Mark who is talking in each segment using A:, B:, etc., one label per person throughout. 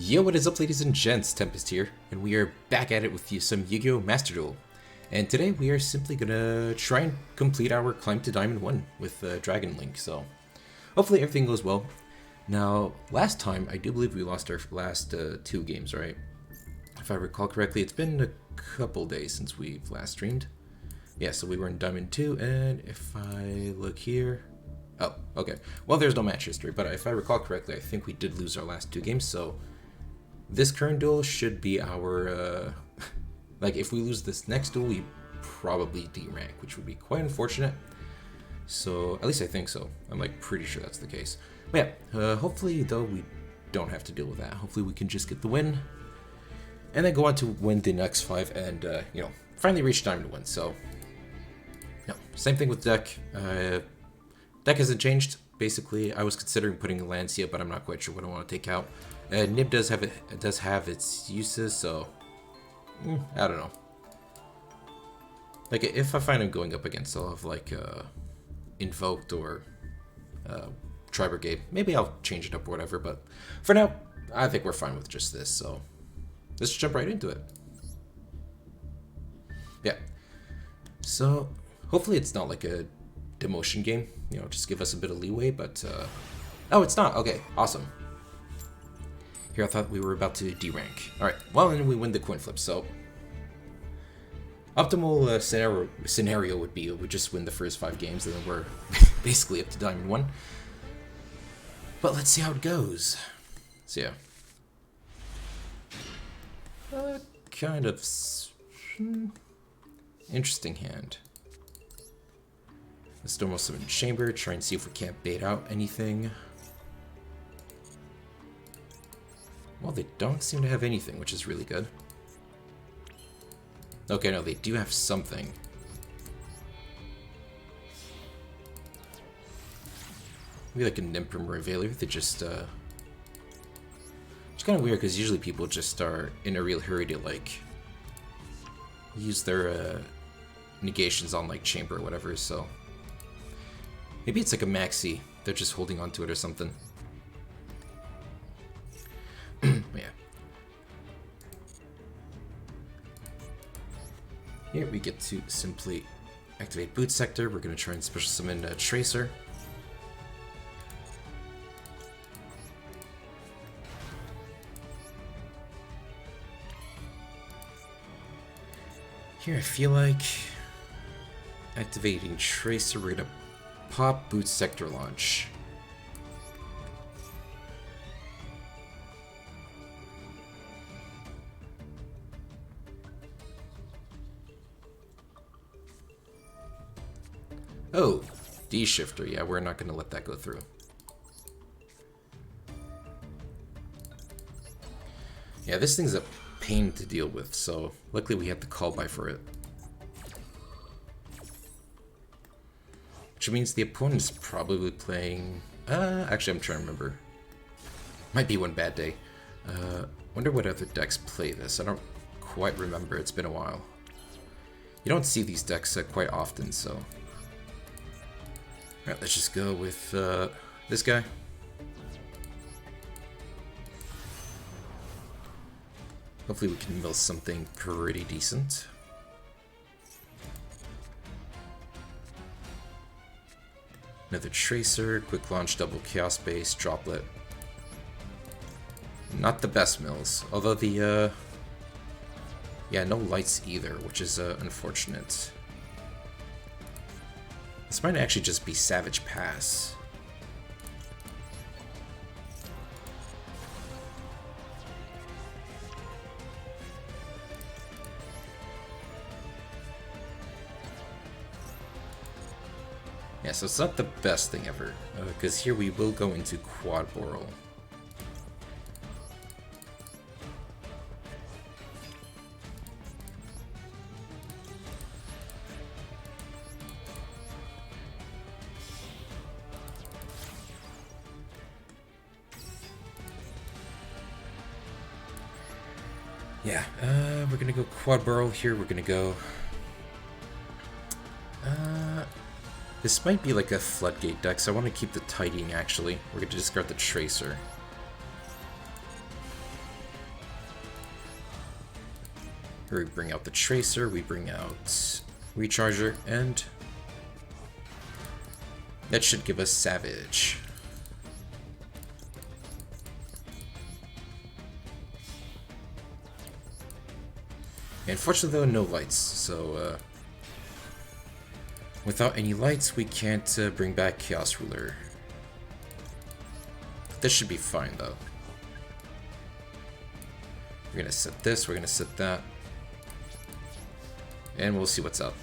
A: Yo, what is up, ladies and gents? Tempest here, and we are back at it with some Yu-Gi-Oh! Master Duel. And today we are simply gonna try and complete our climb to Diamond 1 with Dragon Link, so hopefully everything goes well. Now, last time, I do believe we lost our last two games, right? If I recall correctly, it's been a couple days since we've last streamed. Yeah, so we were in Diamond 2, and if I look here... Oh, okay. Well, there's no match history, but if I recall correctly, I think we did lose our last two games, so... This current duel should be our, like, if we lose this next duel, we probably D-rank, which would be quite unfortunate. So, at least I think so. I'm, like, pretty sure that's the case. But yeah, hopefully, though, we don't have to deal with that. Hopefully, we can just get the win. And then go on to win the next 5 and, you know, finally reach Diamond 1. So, no, same thing with deck. Deck hasn't changed. Basically, I was considering putting Lancia, but I'm not quite sure what I want to take out. Nib does have its uses, so I don't know. Like, if I find him going up against, I'll have like Invoked or Tri Brigade. Maybe I'll change it up or whatever. But for now, I think we're fine with just this. So let's jump right into it. Yeah. So hopefully it's not like a demotion game. You know, just give us a bit of leeway. But oh, it's not. Okay, awesome. Here I thought we were about to D-rank. Alright, well, then we win the coin flip, so... Optimal scenario would be we just win the first 5 games, and then we're basically up to Diamond 1. But let's see how it goes. So yeah. Kind of... interesting hand. Let's do almost summon Chamber, try and see if we can't bait out anything. Well, they don't seem to have anything, which is really good. Okay, no, they do have something. Maybe like a Nymprum or a Veiler. They just, it's kind of weird, because usually people just are in a real hurry to, like, use their, negations on, like, Chamber or whatever, so... Maybe it's like a Maxi. They're just holding on to it or something. Yeah. Here we get to simply activate Boot Sector. We're going to try and special summon Tracer. Here I feel like activating Tracer, we're going to pop Boot Sector Launch. Oh, D-Shifter. Yeah, we're not going to let that go through. Yeah, this thing's a pain to deal with, so luckily we have the call by for it. Which means the opponent's probably playing... actually, I'm trying to remember. Might be one bad day. Wonder what other decks play this. I don't quite remember. It's been a while. You don't see these decks quite often, so... Alright, let's just go with this guy. Hopefully we can mill something pretty decent. Another Tracer, quick launch, double Chaos Base, Droplet. Not the best mills, although the, yeah, no lights either, which is unfortunate. This might actually just be Savage Pass. Yeah, so it's not the best thing ever, because here we will go into Quad Boral. Yeah, we're gonna go Quad Burrow here. We're gonna go... this might be like a Floodgate deck, so I want to keep the Tidying, actually. We're gonna discard the Tracer. We bring out the Tracer, we bring out Recharger, and that should give us Savage. Unfortunately though, no lights, so without any lights we can't bring back Chaos Ruler. This should be fine though. We're gonna set this, we're gonna set that, and we'll see what's up.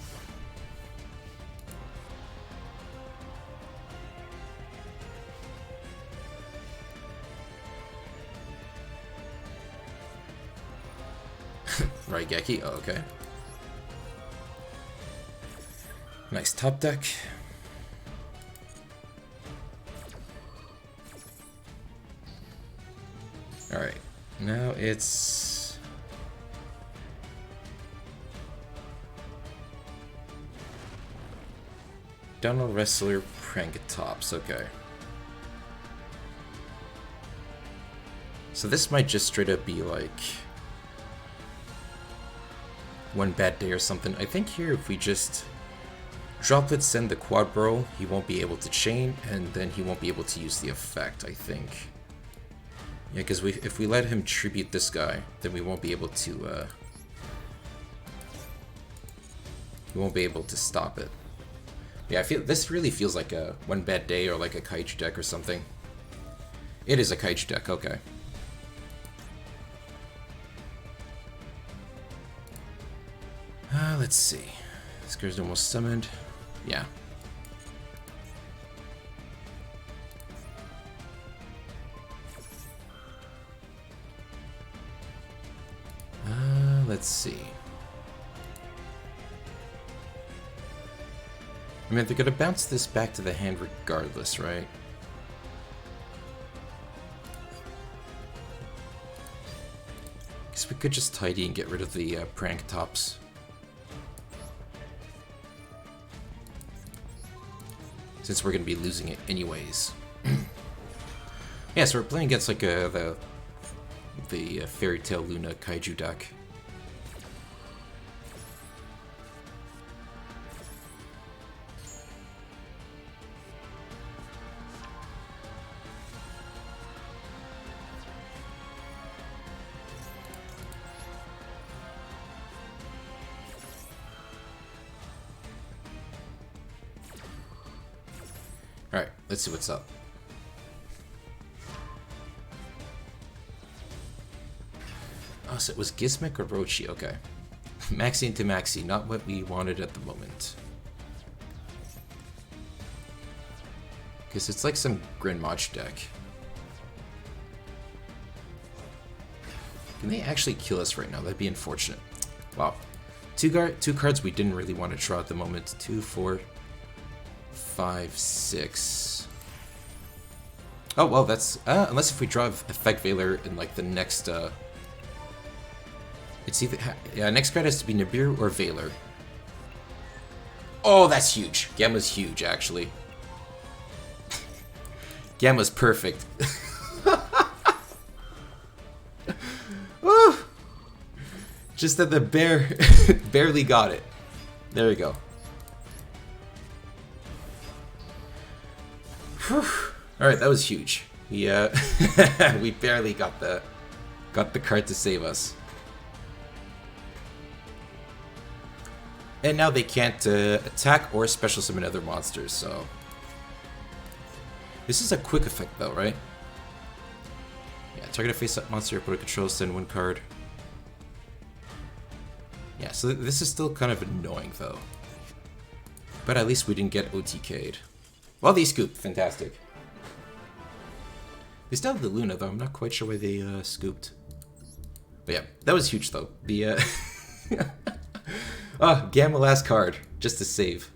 A: Raigeki, oh, okay. Nice top deck. Alright, now it's... Donald Wrestler Prankatops, okay. So this might just straight up be like one bad day or something. I think here if we just drop it, send the quad bro, he won't be able to chain, and then he won't be able to use the effect, I think. Yeah, because if we let him tribute this guy, then we won't be able to stop it. Yeah, I feel this really feels like a one bad day or like a kaiju deck or something. It is a kaiju deck, okay. Let's see. This guy's almost summoned. Yeah. Let's see. I mean, they're gonna bounce this back to the hand regardless, right? Guess we could just tidy and get rid of the prank tops. Since we're gonna be losing it anyways. Yeah, so we're playing against like the Fairy Tail Luna Kaiju deck. Alright, let's see what's up. Oh, so it was Gizmek or Rochi, okay. Maxi into Maxi, not what we wanted at the moment. Because it's like some Grinmach deck. Can they actually kill us right now? That'd be unfortunate. Wow. Two cards we didn't really want to draw at the moment. 2, 4, 5, 6. Oh, well, that's... unless if we draw Effect Veiler in, like, the next, It's either... Yeah, next card has to be Nibiru or Veiler. Oh, that's huge. Gamma's huge, actually. Gamma's perfect. Woo! Just that the bear barely got it. There we go. Alright, that was huge. We we barely got the card to save us. And now they can't attack or special summon other monsters, so... This is a quick effect though, right? Yeah, target a face-up monster your opponent controls, send one card. Yeah, so this is still kind of annoying though. But at least we didn't get OTK'd. Well, they scooped. Fantastic. They still have the Luna, though. I'm not quite sure why they scooped. But yeah, that was huge, though. The oh, Gamma last card, just to save.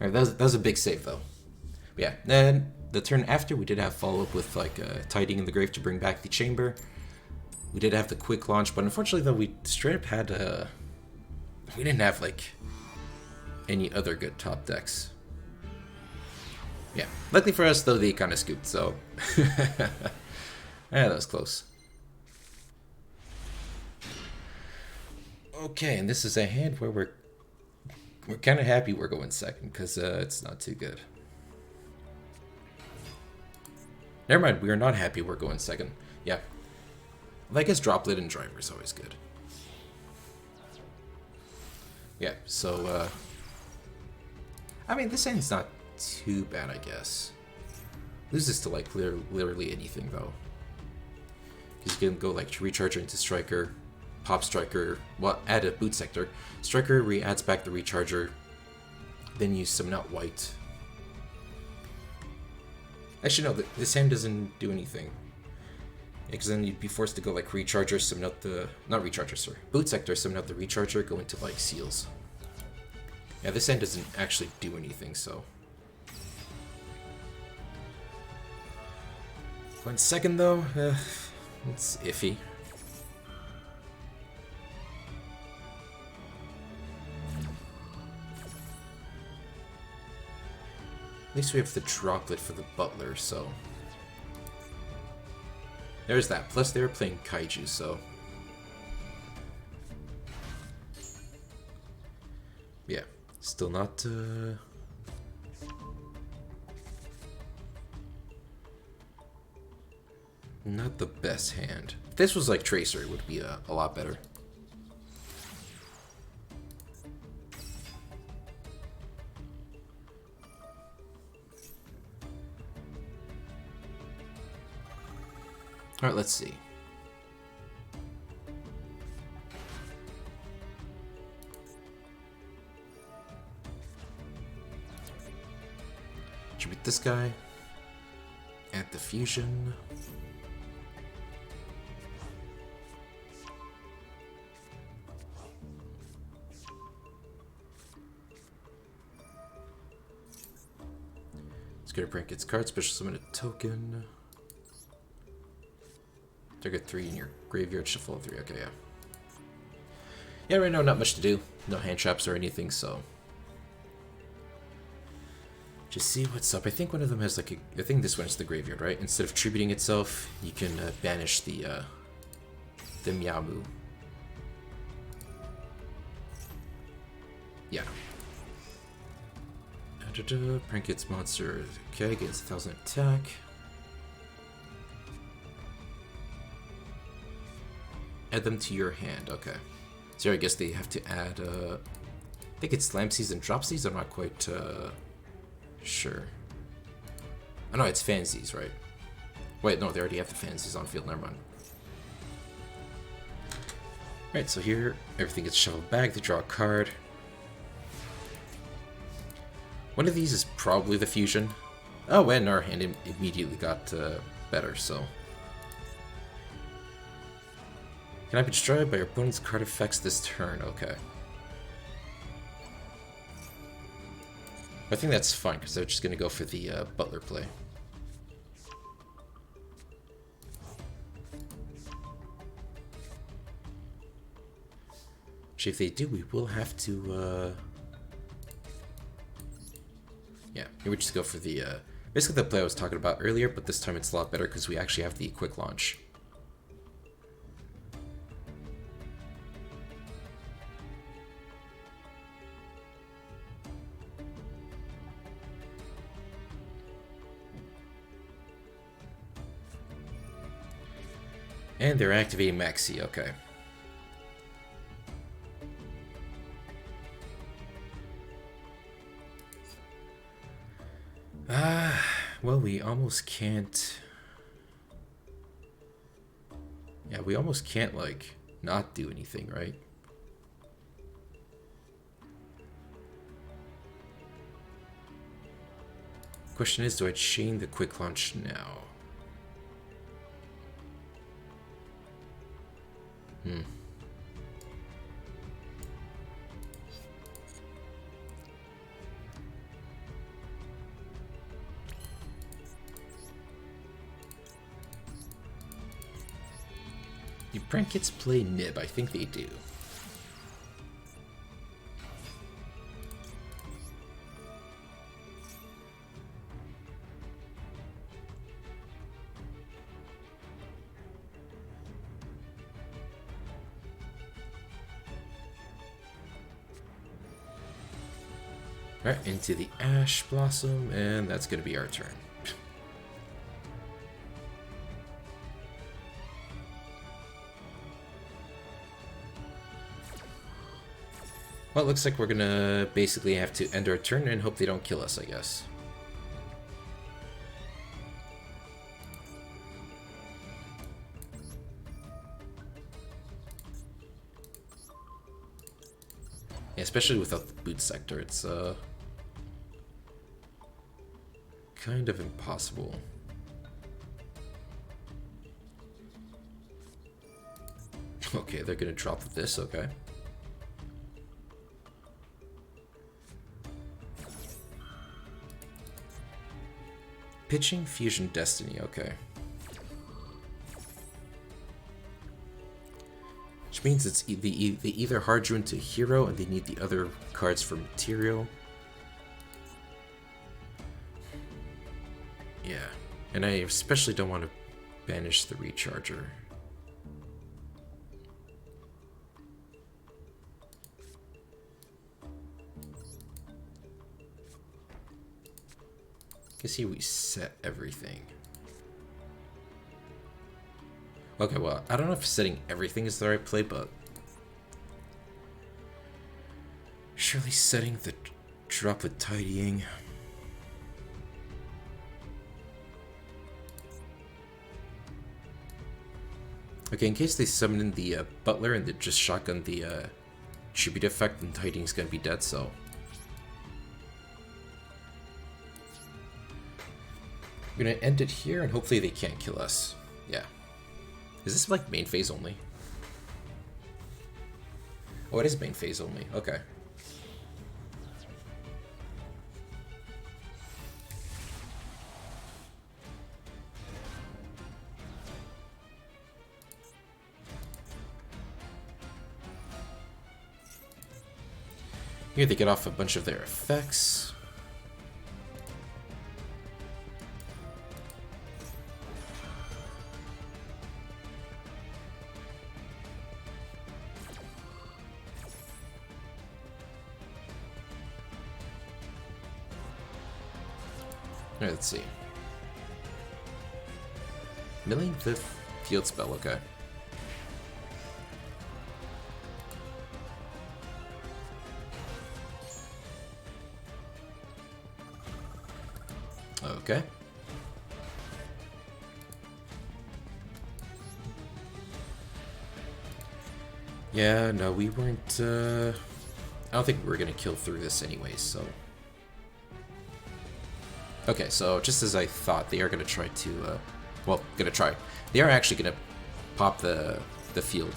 A: Alright, that was a big save, though. But yeah, then the turn after, we did have follow-up with, like, Tidying in the Grave to bring back the Chamber. We did have the quick launch, but unfortunately, though, we straight up had, we didn't have, like, any other good top decks. Yeah, luckily for us, though, they kind of scooped, so... Yeah, that was close. Okay, and this is a hand where we're kind of happy we're going second, because it's not too good. Never mind, we are not happy we're going second. Yeah. Well, I guess Droplet and Driver is always good. Yeah, so, I mean, this hand's not too bad, I guess. Loses to, like, literally anything, though. Because you can go, like, Recharger into Striker, Pop Striker, well, add a Boot Sector. Striker re-adds back the Recharger, then you summon out White. Actually, no, this hand doesn't do anything. Because then you'd be forced to go, like, Recharger, summon out the... Not Recharger, sorry. Boot Sector, summon out the Recharger, go into, like, Seals. Yeah, this hand doesn't actually do anything, so... Going second, though, it's iffy. At least we have the Droplet for the Butler, so... There's that. Plus they were playing Kaiju, so... Yeah. Still not, not the best hand. If this was like Tracer, it would be a lot better. Alright, let's see. Should beat this guy. Add the fusion. It's gonna break its card, special summon a token. Target 3 in your graveyard, shuffle 3. Okay, yeah. Yeah, right now, not much to do. No hand traps or anything, so. Just see what's up. I think one of them has like a. I think this one is the graveyard, right? Instead of tributing itself, you can banish the Miamu. Yeah. Prank its monster. Okay, gets 1,000 attack. Add them to your hand, okay. So I guess they have to add, I think it's Slamseas and Dropseas, I'm not quite, sure. Oh no, it's Fansies, right? Wait, no, they already have the Fansies on field, never mind. Right, so here, everything gets shuffled back, they draw a card. One of these is probably the Fusion. Oh, and our hand immediately got, better, so... Cannot be destroyed by your opponent's card effects this turn. Okay. I think that's fine, because they're just going to go for the Butler play. Actually, if they do, we will have to... Yeah, we would just go for the... Basically the play I was talking about earlier, but this time it's a lot better because we actually have the quick launch. And they're activating Maxi, okay. Well, we almost can't... Yeah, we almost can't, like, not do anything, right? Question is, do I chain the quick launch now? Do Brankets play Nib? I think they do. Right, into the Ash Blossom, and that's gonna be our turn. Well, it looks like we're gonna basically have to end our turn and hope they don't kill us, I guess. Yeah, especially without the boot sector, it's kind of impossible. Okay, they're gonna drop this, okay. Pitching Fusion Destiny, okay. Which means it's they either hard drew into hero and they need the other cards for material. Yeah, and I especially don't want to banish the recharger. Guess here we set everything. Okay, well, I don't know if setting everything is the right play, but surely setting the droplet tidying. Okay, in case they summon in the butler and they just shotgun the tribute effect, then tidying's gonna be dead, so. We're gonna end it here and hopefully they can't kill us. Yeah. Is this like main phase only? Oh, it is main phase only. Okay. Here they get off a bunch of their effects. Alright, let's see. Milling the field spell, okay. Okay. Yeah, no, we weren't, I don't think we were gonna kill through this anyways, so. Okay, so just as I thought, they are gonna try to, well, gonna try. They are actually gonna pop the field.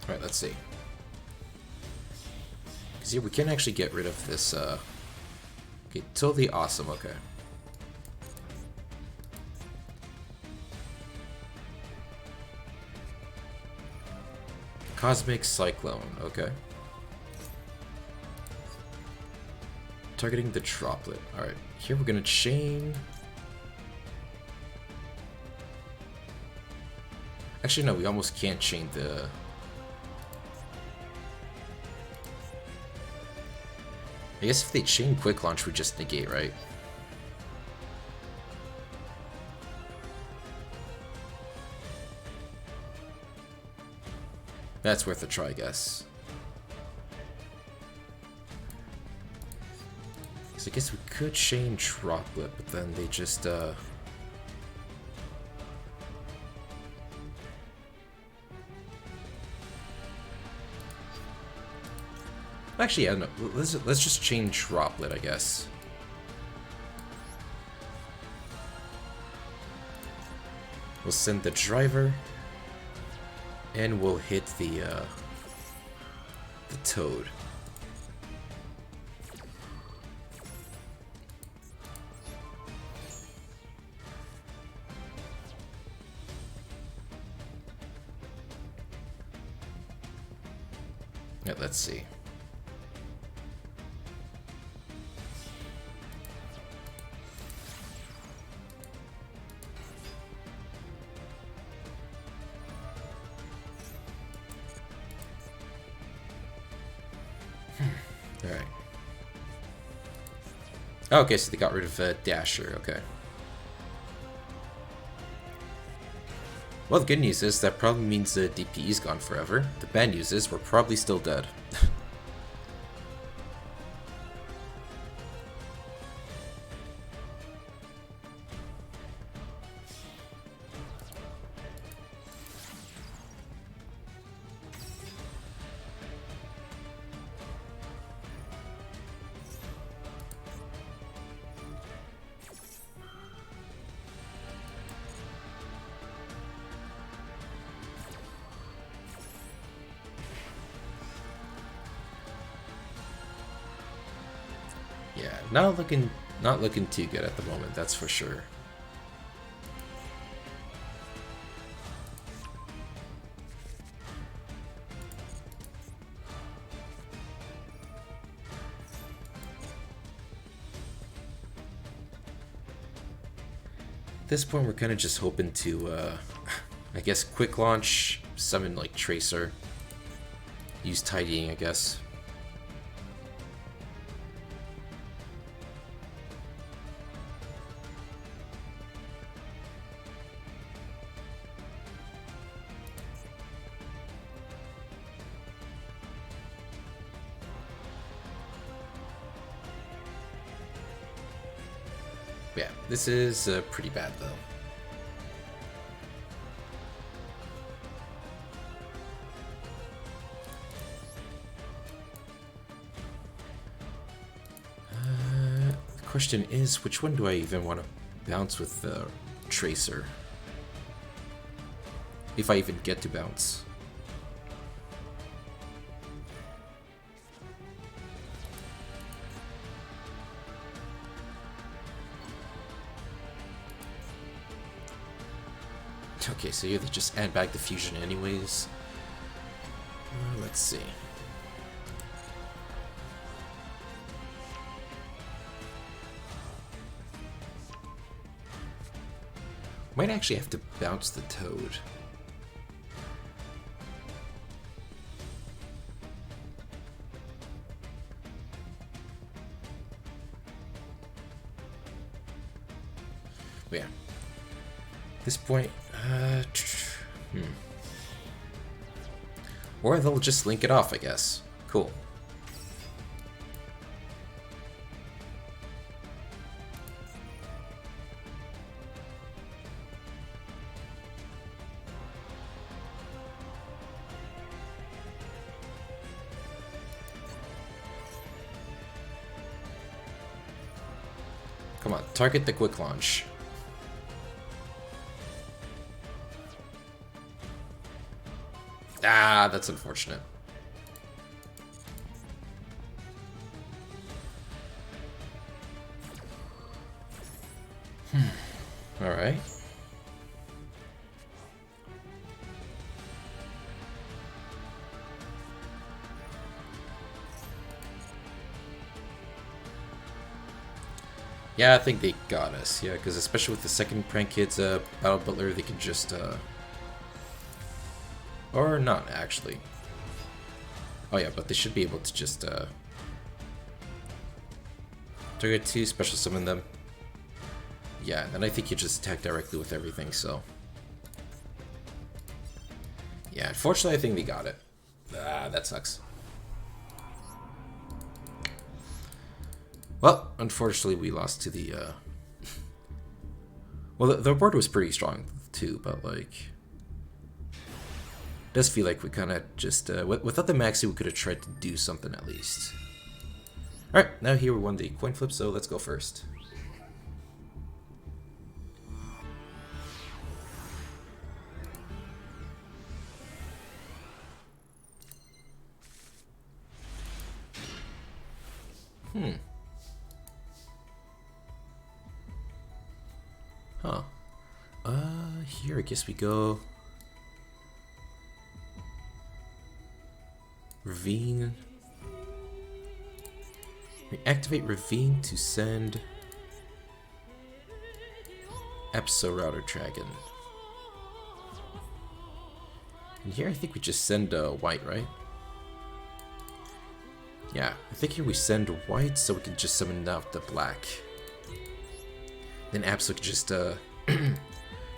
A: Alright, let's see. Because here we can actually get rid of this, okay, totally awesome, okay. Cosmic Cyclone, okay. Targeting the droplet. Alright, here we're gonna chain. Actually, no, we almost can't chain the... I guess if they chain Quick Launch, we just negate, right? That's worth a try, I guess. So I guess we could chain Droplet, but then they just, Actually, yeah, no, let's just chain Droplet, I guess. We'll send the driver, and we'll hit the toad. Yeah, let's see. Alright. Oh, okay, so they got rid of Dasher, okay. Well, the good news is that probably means the DPE's gone forever. The bad news is we're probably still dead. Yeah, not looking too good at the moment, that's for sure. At this point, we're kind of just hoping to, I guess, quick launch, summon like Tracer, use Tidying, I guess. Yeah, this is pretty bad though. The question is, which one do I even want to bounce with the Tracer? If I even get to bounce. Okay, so you just add back the fusion anyways. Let's see. Might actually have to bounce the Toad. But yeah. At this point, or they'll just link it off, I guess. Cool. Come on, target the quick launch. Ah, that's unfortunate. All right. Yeah, I think they got us. Yeah, because especially with the second Prank Kids Battle Butler, they can just or not, actually. Oh yeah, but they should be able to just target 2, special summon them. Yeah, and I think you just attack directly with everything, so. Yeah, unfortunately I think they got it. Ah, that sucks. Well, unfortunately we lost to the well, the board was pretty strong too, but like does feel like we kind of just, without the maxi, we could have tried to do something at least. Alright, now here we won the coin flip, so let's go first. Huh. Here I guess we go Ravine. We activate Ravine to send Epso Router Dragon. And here I think we just send white, right? Yeah, I think here we send white so we can just summon out the black. Then Absol can just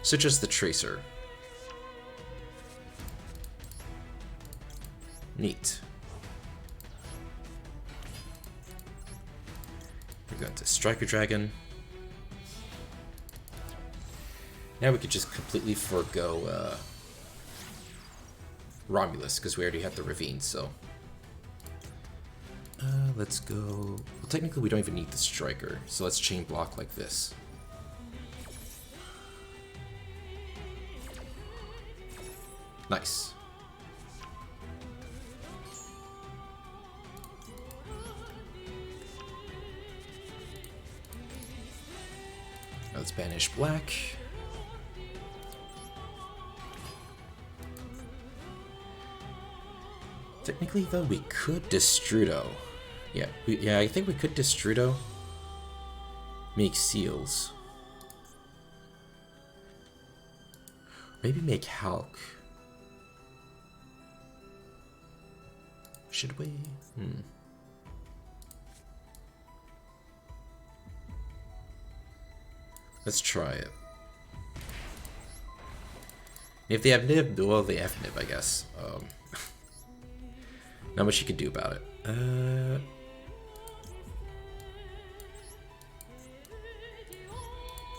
A: such as the Tracer. Neat. We're going to Striker Dragon. Now we could just completely forego Romulus because we already have the Ravine, so. Let's go. Well, technically, we don't even need the Striker, so let's chain block like this. Nice. Now let's banish black. Technically, though, we could Destrudo. Yeah, I think we could Destrudo. Make seals. Maybe make Hulk. Should we? Let's try it. If they have Nib, well, they have Nib, I guess. Not much you can do about it.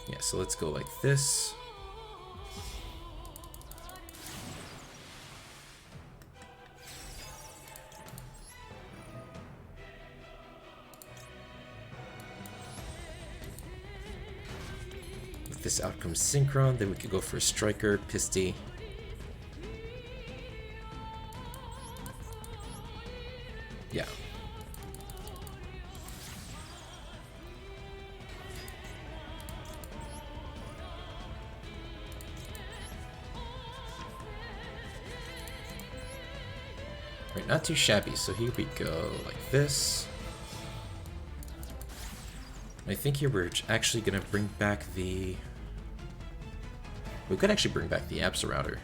A: Yeah, so let's go like this. If this outcomes Synchron, then we could go for a Striker, Pisty. Yeah. Right, not too shabby, so here we go, like this. I think here we're actually gonna bring back the... We could actually bring back the Absa router.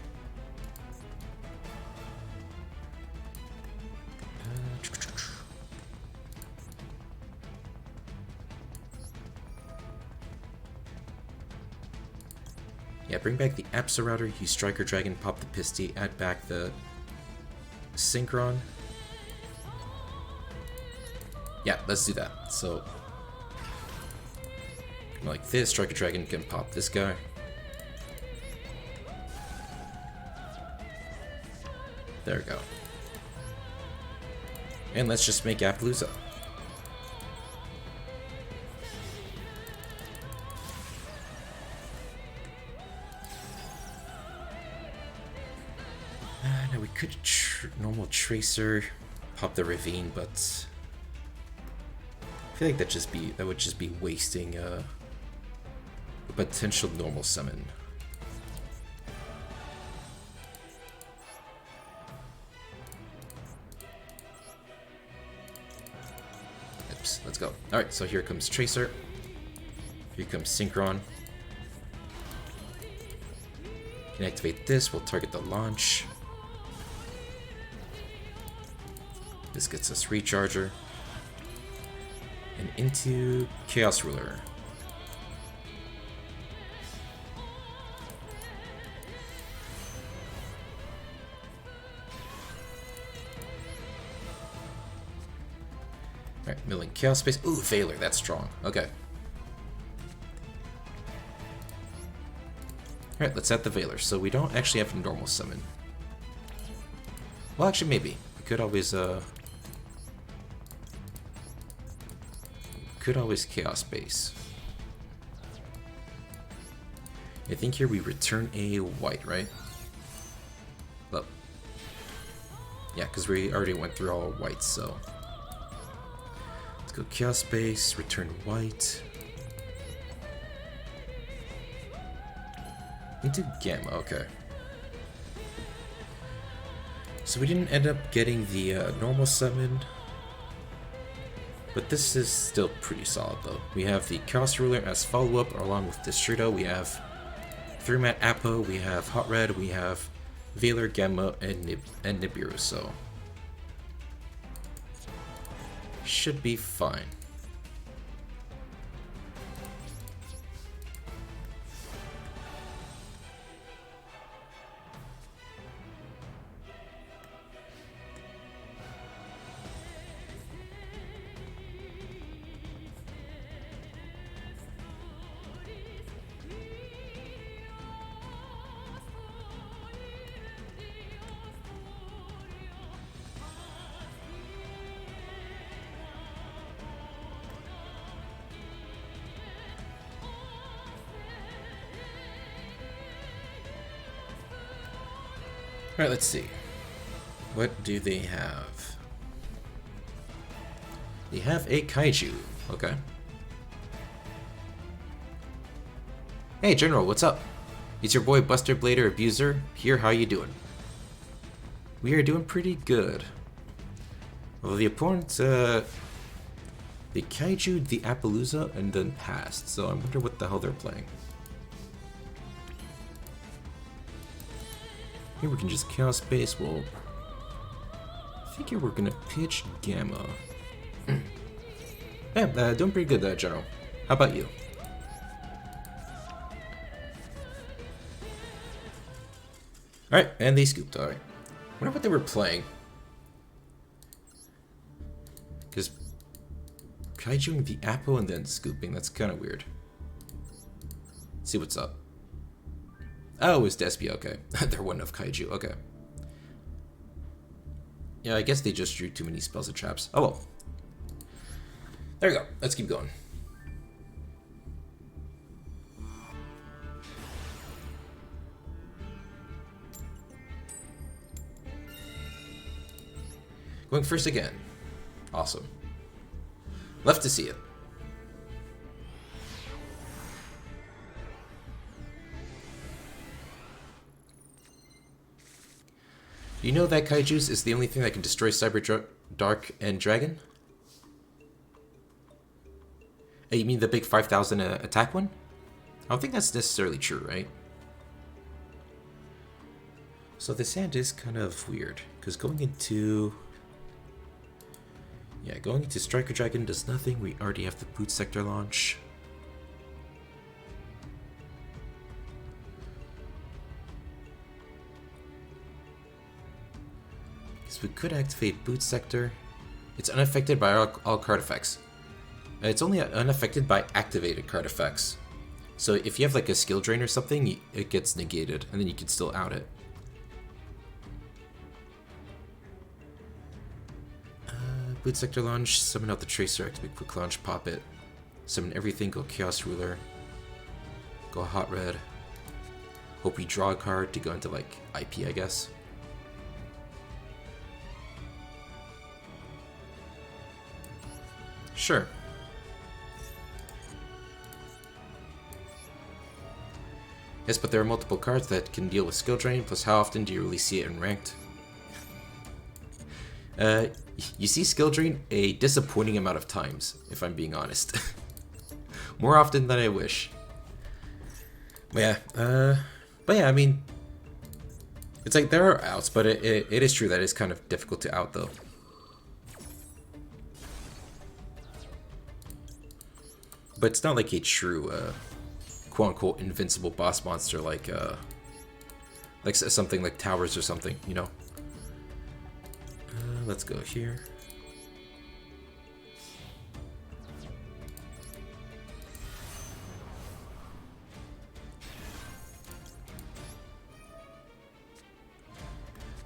A: Yeah, bring back the Absa router, use Striker Dragon, pop the Pisty, add back the Synchron. Yeah, let's do that. So, like this, Striker Dragon can pop this guy. There we go. And let's just make Appaloosa. Now we could normal Tracer, pop the Ravine, but I feel like that would just be wasting a potential normal summon. Oops, let's go. Alright, so here comes Tracer. Here comes Synchron. Can activate this, we'll target the launch. This gets us Recharger. And into Chaos Ruler. Alright, milling Chaos Space. Ooh, Veiler, that's strong. Okay. Alright, let's add the Veiler. So we don't actually have a normal summon. Well, actually, maybe. We could always, Chaos Base. I think here we return a white, right? Well, yeah, because we already went through all whites, so. Let's go Chaos Base, return white. Into Gamma, okay. So we didn't end up getting the normal summon. But this is still pretty solid, though. We have the Chaos Ruler as follow-up, along with Destrudo. We have 3-mat Apo, we have Hot Red, we have Veiler, Gamma, and Nibiru, so... should be fine. Alright, let's see. What do they have? They have a kaiju. Okay. Hey, General, what's up? It's your boy Buster Blader Abuser here. How you doing? We are doing pretty good. Well, the opponent, they kaiju'd the Appaloosa and then passed, so I wonder what the hell they're playing. Here we can just Chaos Base. Well, I figure we're gonna pitch Gamma. Yeah, doing pretty good, General. How about you? Alright, and they scooped. Alright. Wonder what they were playing. Because kaijuing the Apple and then scooping, that's kind of weird. Let's see what's up. Oh, it's Despia, okay. They're one of kaiju, okay. Yeah, I guess they just drew too many spells and traps. Oh well. There we go. Let's keep going. Going first again. Awesome. Love to see it. You know that Kaiju's is the only thing that can destroy Dark and Dragon? You mean the big 5,000 attack one? I don't think that's necessarily true, right? So this hand is kind of weird, because going into Striker Dragon does nothing. We already have the Boot Sector launch. We could activate Boot Sector. It's unaffected by all card effects. It's only unaffected by activated card effects. So if you have like a skill drain or something, it gets negated, and then you can still out it. Boot Sector launch, summon out the Tracer, activate Quick Launch, pop it. Summon everything, go Chaos Ruler. Go Hot Red. Hope we draw a card to go into like IP, I guess. Sure. Yes, but there are multiple cards that can deal with skill drain, plus how often do you really see it in ranked? You see skill drain a disappointing amount of times, if I'm being honest. More often than I wish. But yeah, I mean, it's like there are outs, but it is true that it's kind of difficult to out though. But it's not like a true, quote-unquote, invincible boss monster like something like Towers or something, you know? Let's go here.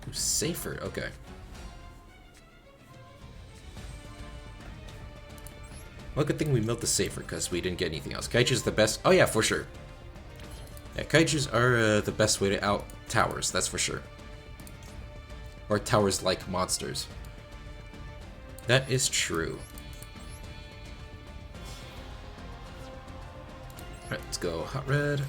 A: Ooh, safer, okay. Well, good thing we milled the safer, because we didn't get anything else. Kaiju's the best. Oh yeah, for sure. Yeah, Kaiju's are the best way to out Towers, that's for sure. Or Towers-like monsters. That is true. Alright, let's go Hot Red.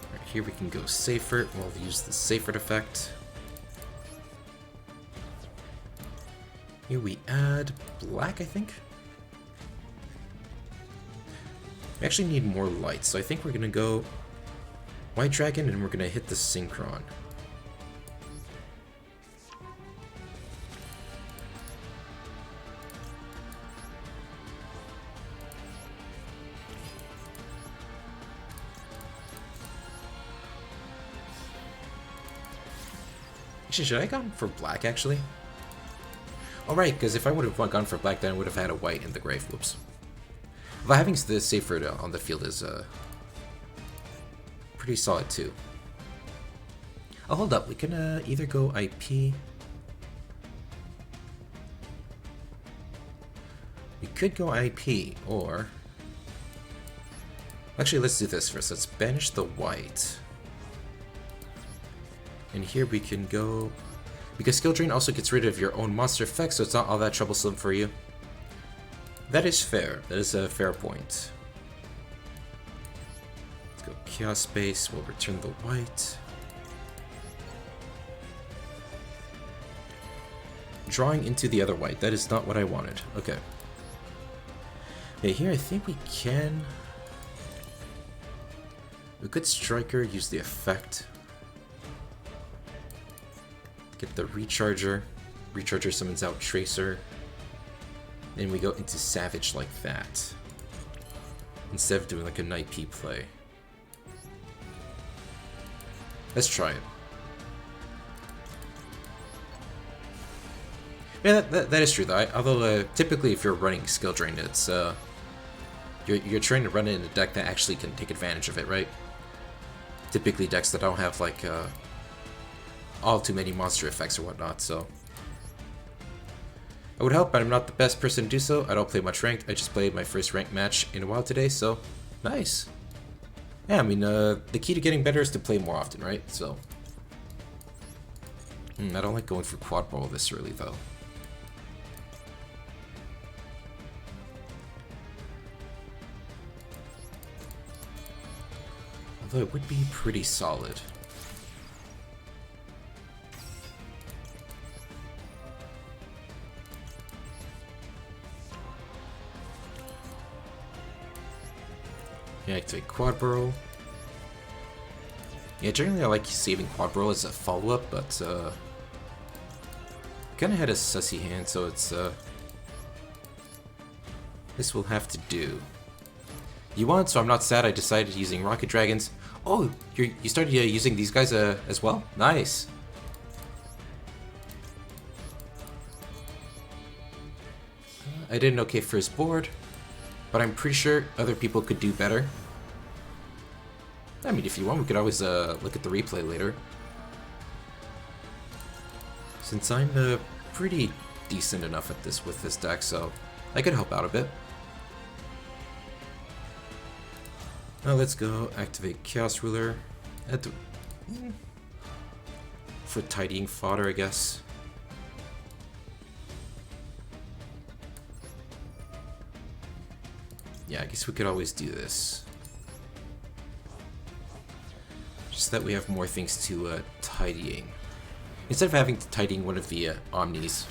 A: Alright, here we can go Safer. We'll use the Safer effect. Here we add black, I think. We actually need more lights, so I think we're gonna go White Dragon and we're gonna hit the Synchron. Actually, should I have gone for black, actually? Oh, right, because if I would have gone for black, then I would have had a white in the grave. Whoops. But having the safer on the field is pretty solid, too. Oh, hold up. We can either go IP. We could go IP, or... Actually, let's do this first. Let's banish the white. And here we can go... Because Skill Drain also gets rid of your own monster effects, so it's not all that troublesome for you. That is fair. That is a fair point. Let's go Chaos Space. We'll return the white. Drawing into the other white. That is not what I wanted. Okay. Okay, here I think we can... We could Striker, use the effect. Get the Recharger. Recharger summons out Tracer. Then we go into Savage like that. Instead of doing like an IP play. Let's try it. Yeah, that is true though. Although typically if you're running Skill Drain, it's you're trying to run it in a deck that actually can take advantage of it, right? Typically decks that don't have like all too many monster effects or whatnot, so... I would help, but I'm not the best person to do so. I don't play much ranked. I just played my first ranked match in a while today, so... Nice! Yeah, I mean, the key to getting better is to play more often, right? So... I don't like going for quad ball this early, though. Although it would be pretty solid. Yeah, activate Quad Burrow. Yeah, generally I like saving Quad Burrow as a follow-up, but kinda had a sussy hand, so it's this will have to do. You won, so I'm not sad I decided using Rocket Dragons. Oh, you started using these guys as well? Nice. I did an okay first board, but I'm pretty sure other people could do better. I mean, if you want, we could always look at the replay later. Since I'm pretty decent enough at this with this deck, so I could help out a bit. Now let's go activate Chaos Ruler for tidying fodder, I guess. Yeah, I guess we could always do this. Just that we have more things to tidying. Instead of having to tidying one of the Omnis.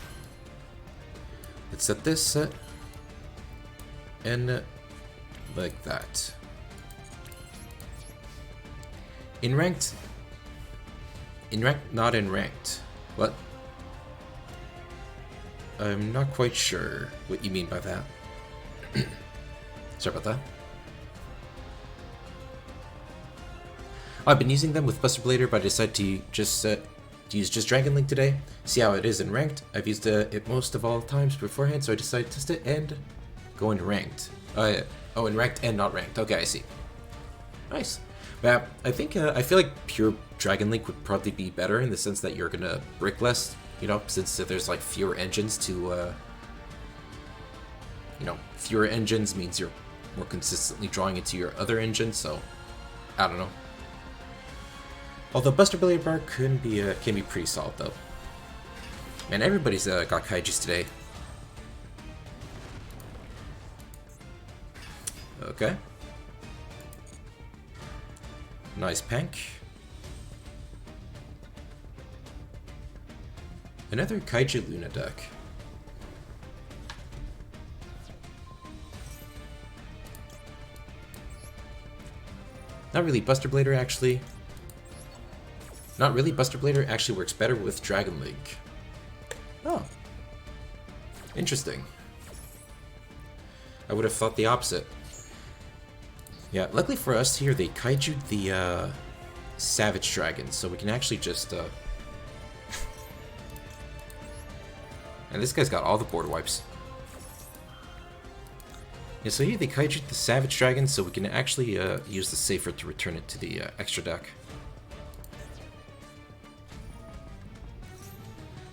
A: Let's set this set. And like that. In ranked? In ranked? Not in ranked. What? I'm not quite sure what you mean by that. Sorry about that. I've been using them with Buster Blader, but I decided to use just Dragon Link today. See how it is in ranked. I've used it most of all times beforehand, so I decided to test it and go into ranked. Oh, in ranked and not ranked. Okay, I see. Nice. But I think I feel like pure Dragon Link would probably be better in the sense that you're gonna brick less, you know, since there's like fewer engines to, you know, fewer engines means you're more consistently drawing into your other engine, so I don't know. Although Buster Billiard Bar can be pretty solid though. Man, everybody's got kaijus today. Okay. Nice Pank. Another Kaiju Luna deck. Not really. Buster Blader actually. Not really. Buster Blader actually works better with Dragon Link. Oh. Interesting. I would have thought the opposite. Yeah, luckily for us here, they kaiju'd the Savage Dragon, so we can actually just And this guy's got all the board wipes. Yeah, so here they kaiju the Savage Dragon, so we can actually use the Safer to return it to the extra deck.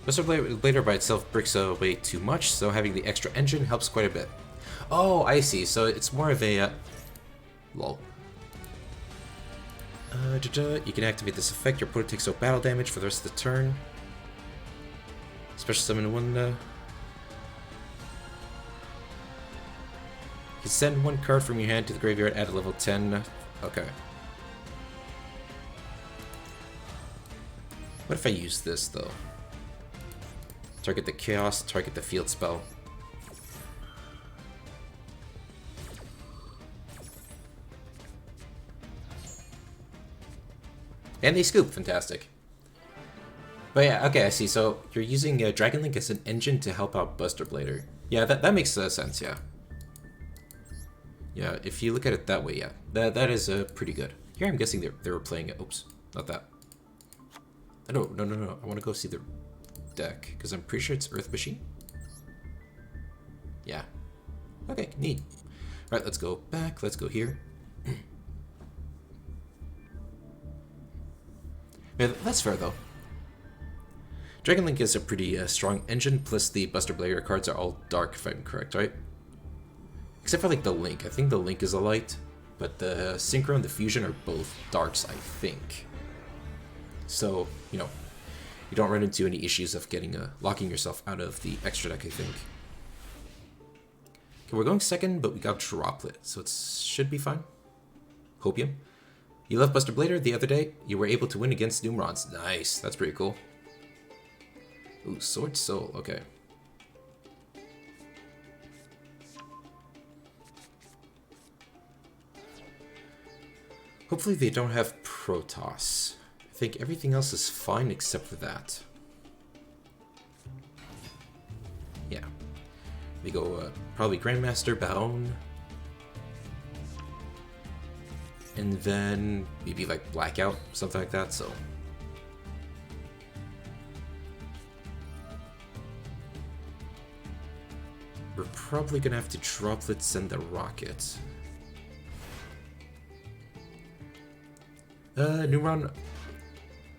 A: Buster Blader by itself bricks away too much, so having the extra engine helps quite a bit. Oh, I see. So it's more of a... lol. You can activate this effect. Your opponent takes no battle damage for the rest of the turn. Special summon one... You can send one card from your hand to the graveyard at a level 10. Okay. What if I use this, though? Target the Chaos, target the field spell. And they scoop, fantastic. But yeah, okay, I see. So you're using Dragon Link as an engine to help out Buster Blader. Yeah, that makes sense, yeah. Yeah, if you look at it that way, yeah. That is pretty good. Here I'm guessing they were playing... Oops, not that. No. I want to go see the deck, because I'm pretty sure it's Earth Machine. Yeah. Okay, neat. Alright, let's go back. Let's go here. Yeah, that's fair, though. Dragon Link is a pretty strong engine, plus the Buster Blader cards are all dark, if I'm correct, right? Except for, like, the Link. I think the Link is a light, but the Synchro and the Fusion are both darks, I think. So, you know, you don't run into any issues of getting locking yourself out of the extra deck, I think. Okay, we're going second, but we got Droplet, so it should be fine. Hopium. You left Buster Blader the other day. You were able to win against Numerons. Nice, that's pretty cool. Ooh, Sword Soul, okay. Hopefully they don't have Protoss. I think everything else is fine except for that. Yeah. We go probably Grandmaster, Baon. And then maybe like Blackout, something like that, so. We're probably gonna have to Droplets and the Rocket. Numeron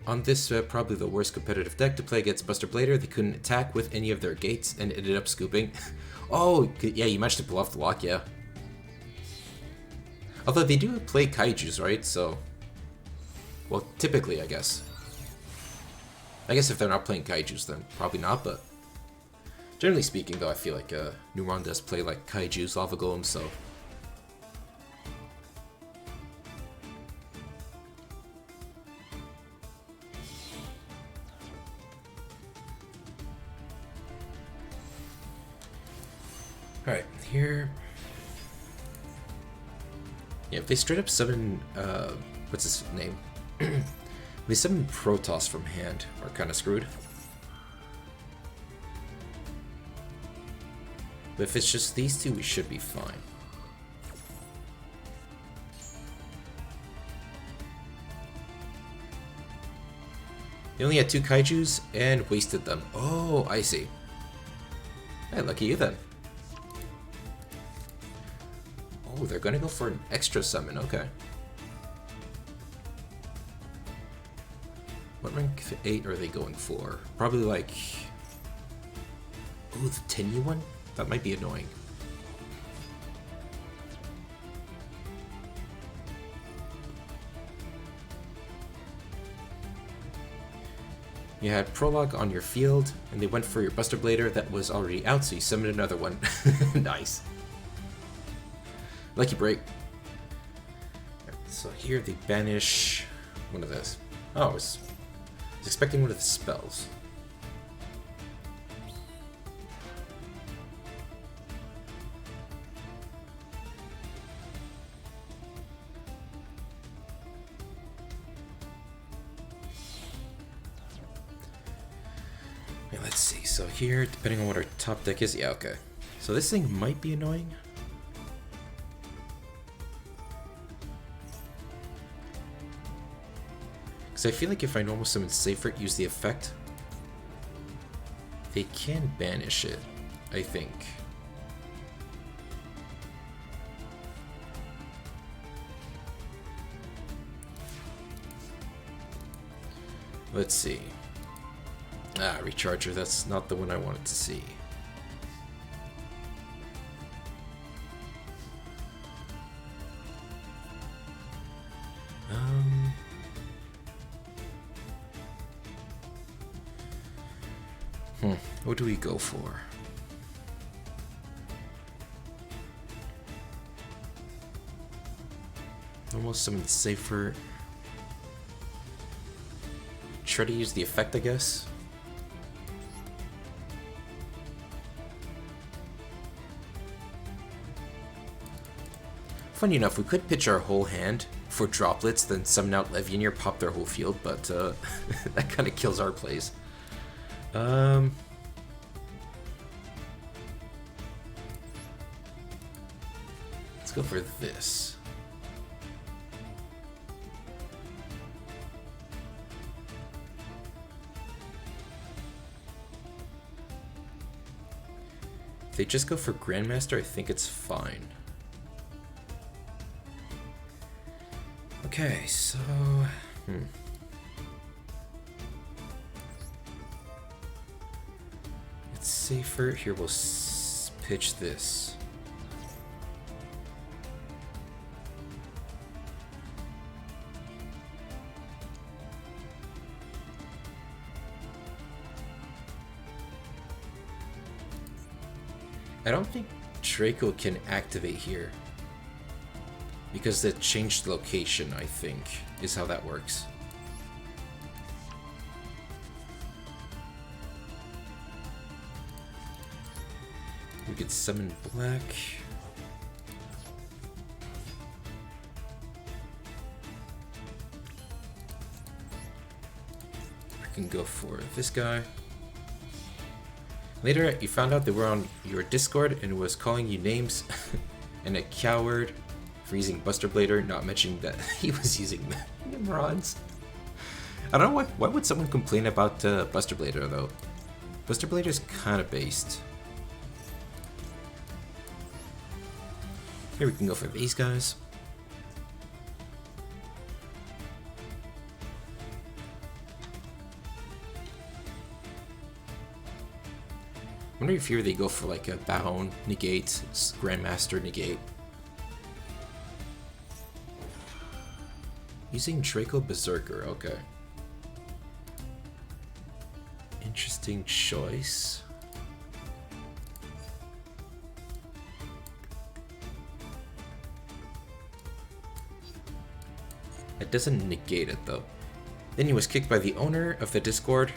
A: on this probably the worst competitive deck to play against Buster Blader. They couldn't attack with any of their gates and ended up scooping. Oh, yeah, you managed to pull off the lock, yeah. Although they do play kaijus, right? So, well, typically, I guess. I guess if they're not playing kaijus, then probably not, but generally speaking, though, I feel like Numeron does play like kaijus, lava golems, so. Alright, here. Yeah, if they straight up summon, what's his name? If they summon Protoss from hand, we're kind of screwed. But if it's just these two, we should be fine. They only had 2 kaijus and wasted them. Oh, I see. Hey, lucky you then. Oh, they're gonna go for an extra summon, okay. What rank 8 are they going for? Probably like... Oh, the Tenyu one? That might be annoying. You had Prologue on your field, and they went for your Buster Blader that was already out, so you summoned another one. Nice. Lucky break. So here they banish one of this. Oh, I was expecting one of the spells. Okay, let's see. So here, depending on what our top deck is, yeah, okay. So this thing might be annoying. Because I feel like if I normal summon Safer, use the effect, They can banish it, I think. Let's see. Ah, Recharger, that's not the one I wanted to see. What do we go for? Almost something safer. Try to use the effect, I guess. Funny enough, we could pitch our whole hand for droplets, then summon out Levianir, pop their whole field, but that kind of kills our plays. Let's go for this. If they just go for Grandmaster, I think it's fine. Okay, so... It's safer. Here, we'll pitch this. I don't think Draco can activate here. Because it changed location, I think, is how that works. We could summon black. We can go for this guy. Later, you found out they were on your Discord and was calling you names and a coward for using Buster Blader, not mentioning that he was using Nimrods. I don't know why would someone complain about Buster Blader though? Buster Blader is kind of based. Here we can go for these guys. I wonder if here they go for like a Baron negate, Grandmaster negate. Using Draco Berserker, okay. Interesting choice. It doesn't negate it though. Then he was kicked by the owner of the Discord.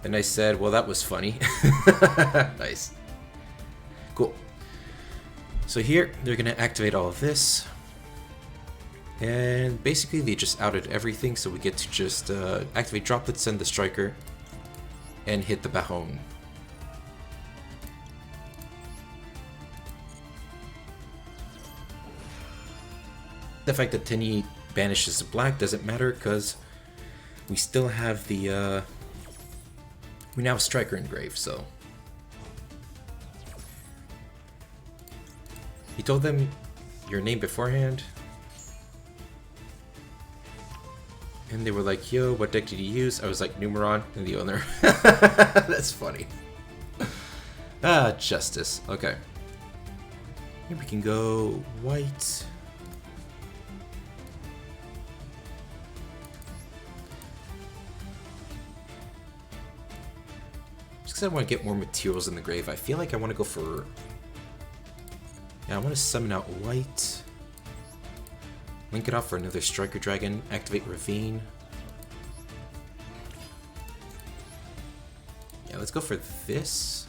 A: And I said, well, that was funny. Nice. Cool. So here, they're gonna activate all of this. And basically they just outed everything, so we get to just activate droplets, send the striker, and hit the Baron. The fact that Tenny banishes the black doesn't matter because we still have the we now have striker engraved, so he told them your name beforehand. And they were like, yo, what deck did you use? I was like, Numeron, and the owner. That's funny. Ah, justice. Okay. Here we can go white. Just because I want to get more materials in the grave, I feel like I want to go for... Yeah, I want to summon out white. Link it off for another Striker Dragon, activate Ravine. Yeah, let's go for this.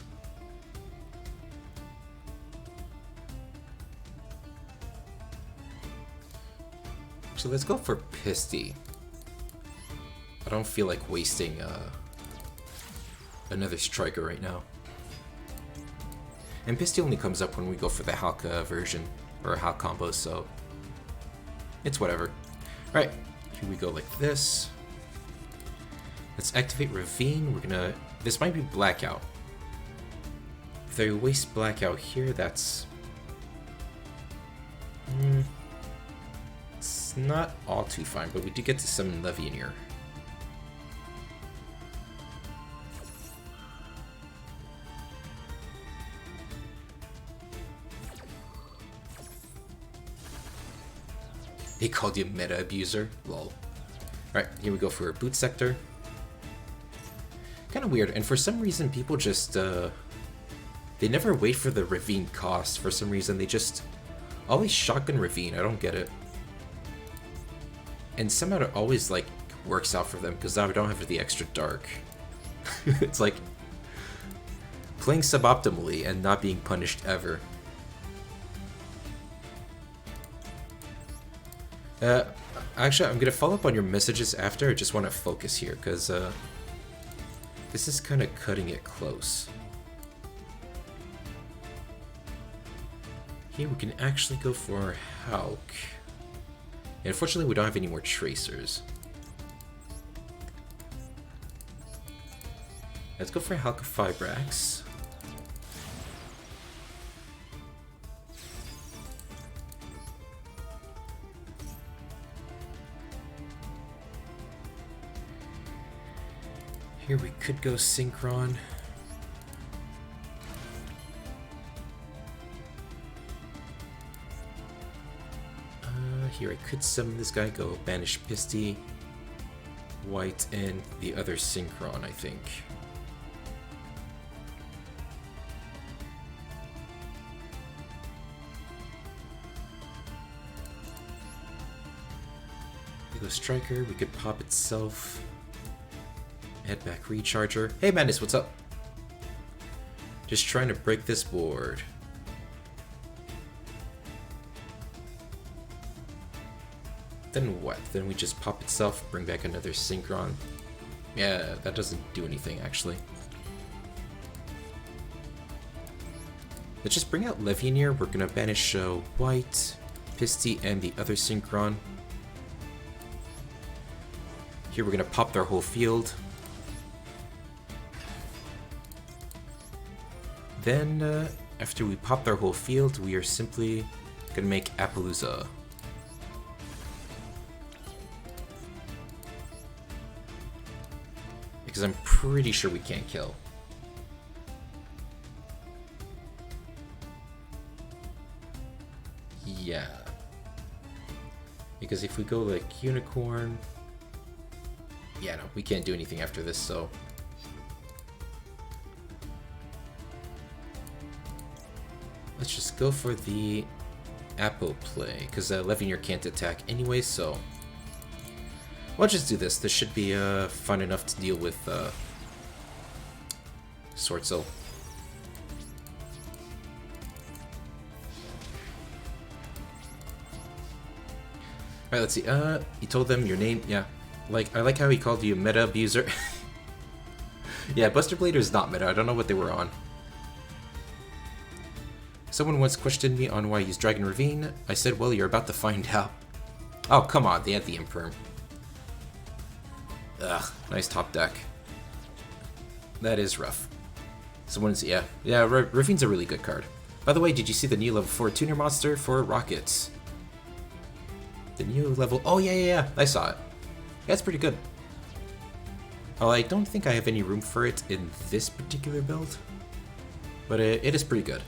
A: So let's go for Pisty. I don't feel like wasting another Striker right now. And Pisty only comes up when we go for the Hulk version, or Hulk combo, so... It's whatever. Alright, here we go like this. Let's activate Ravine. We're gonna This might be Blackout. If they waste Blackout here, that's... it's not all too fine, but we do get to summon Levianeer. He called you meta abuser? Lol. Alright, here we go for a boot sector. Kind of weird, and for some reason people just, they never wait for the Ravine cost. For some reason, they just always shotgun Ravine. I don't get it. And somehow it always, like, works out for them, because now I don't have the extra dark. It's like playing suboptimally and not being punished ever. Actually, I'm gonna follow up on your messages after. I just want to focus here, because this is kind of cutting it close. Here we can actually go for Hulk. And unfortunately, we don't have any more tracers. Let's go for Hulk Fibrax. Here we could go Synchron. Here I could summon this guy, go Banish Pisty, White, and the other Synchron, I think. We go Striker, we could pop itself. Head back Recharger. Hey Madness, what's up? Just trying to break this board. Then what? Then we just pop itself, bring back another Synchron. Yeah, that doesn't do anything actually. Let's just bring out Levianeer. We're gonna banish White, Pisty, and the other Synchron. Here we're gonna pop their whole field. Then, after we pop their whole field, we are simply gonna make Appaloosa. Because I'm pretty sure we can't kill. Yeah. Because if we go like Unicorn... yeah, no, we can't do anything after this, so... let's just go for the Appo play, because Levianeer can't attack anyway, so... we'll just do this. This should be fun enough to deal with Sword Soul. Alright, let's see. You told them your name? Yeah. Like, I like how he called you meta abuser. Yeah, Buster Blader is not meta. I don't know what they were on. Someone once questioned me on why I use Dragon Ravine. I said, well, you're about to find out. Oh, come on. They had the Imperm. Ugh, nice top deck. That is rough. Someone's, yeah, Ravine's a really good card. By the way, did you see the new level 4 tuner monster for Rockets? The new level, oh yeah, I saw it. Yeah, it's pretty good. Well, I don't think I have any room for it in this particular build, but it is pretty good.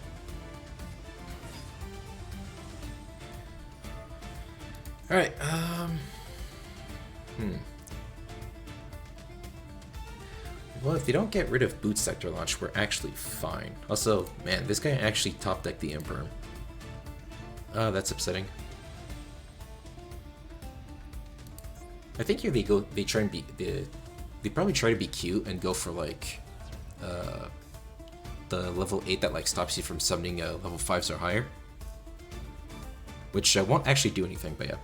A: Alright, well, if they don't get rid of Boot Sector Launch, we're actually fine. Also, man, this guy actually top decked the Imperm. Oh, that's upsetting. I think here they try and be, they probably try to be cute and go for like, the level 8 that like stops you from summoning level 5s or higher. Which won't actually do anything, but yeah.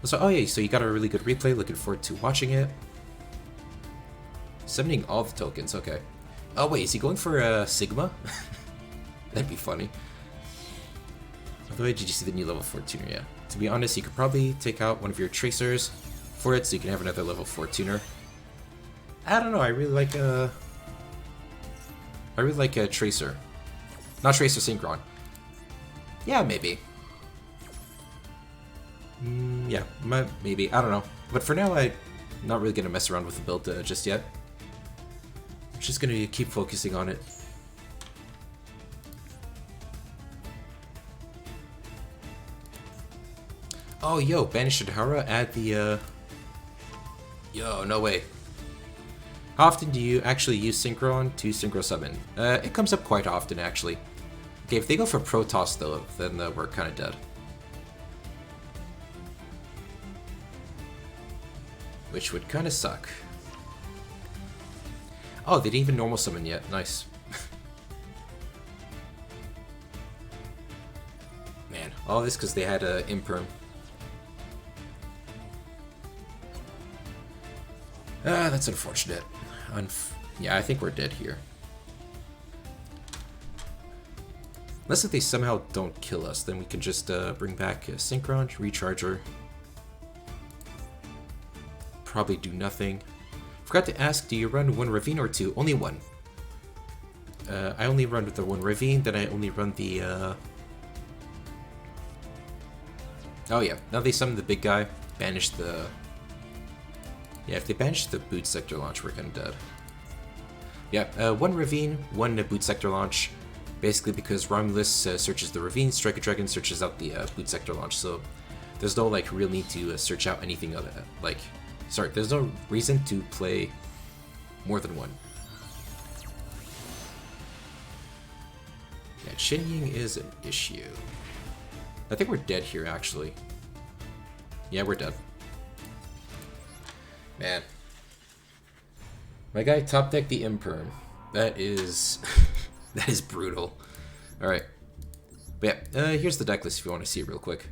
A: So, oh yeah, so you got a really good replay, looking forward to watching it. Summoning all the tokens, okay. Oh wait, is he going for Sigma? That'd be funny. By the way, did you see the new level 4 tuner? Yeah. To be honest, you could probably take out one of your tracers for it so you can have another level 4 tuner. I don't know, I really like I really like Tracer. Not Tracer Synchron. Yeah, maybe. Yeah, maybe. I don't know. But for now, I'm not really going to mess around with the build just yet. I'm just going to keep focusing on it. Oh, yo, Banish Shadhara, add the, Yo, no way. How often do you actually use Synchron to Synchro Summon? It comes up quite often, actually. Okay, if they go for Protoss, though, then we're kind of dead. Which would kind of suck. Oh, they didn't even normal summon yet. Nice. Man, all this because they had a Imperm. That's unfortunate. Yeah, I think we're dead here. Unless if they somehow don't kill us, then we can just bring back a Synchron, Recharger. Probably do nothing. Forgot to ask, do you run one Ravine or two? Only one. I only run with the one Ravine, then I only run the... Oh yeah, now they summon the big guy, banish the... Yeah, if they banish the boot sector launch, we're kind of dead. Yeah, one Ravine, one boot sector launch. Basically because Romulus searches the Ravine, Strike a Dragon searches out the boot sector launch, so there's no like real need to search out anything other like... Sorry, there's no reason to play more than one. Yeah, Shin Ying is an issue. I think we're dead here, actually. Yeah, we're dead. Man. My guy top decked the Imperm. That is... that is brutal. Alright. But yeah, here's the deck list if you want to see it real quick.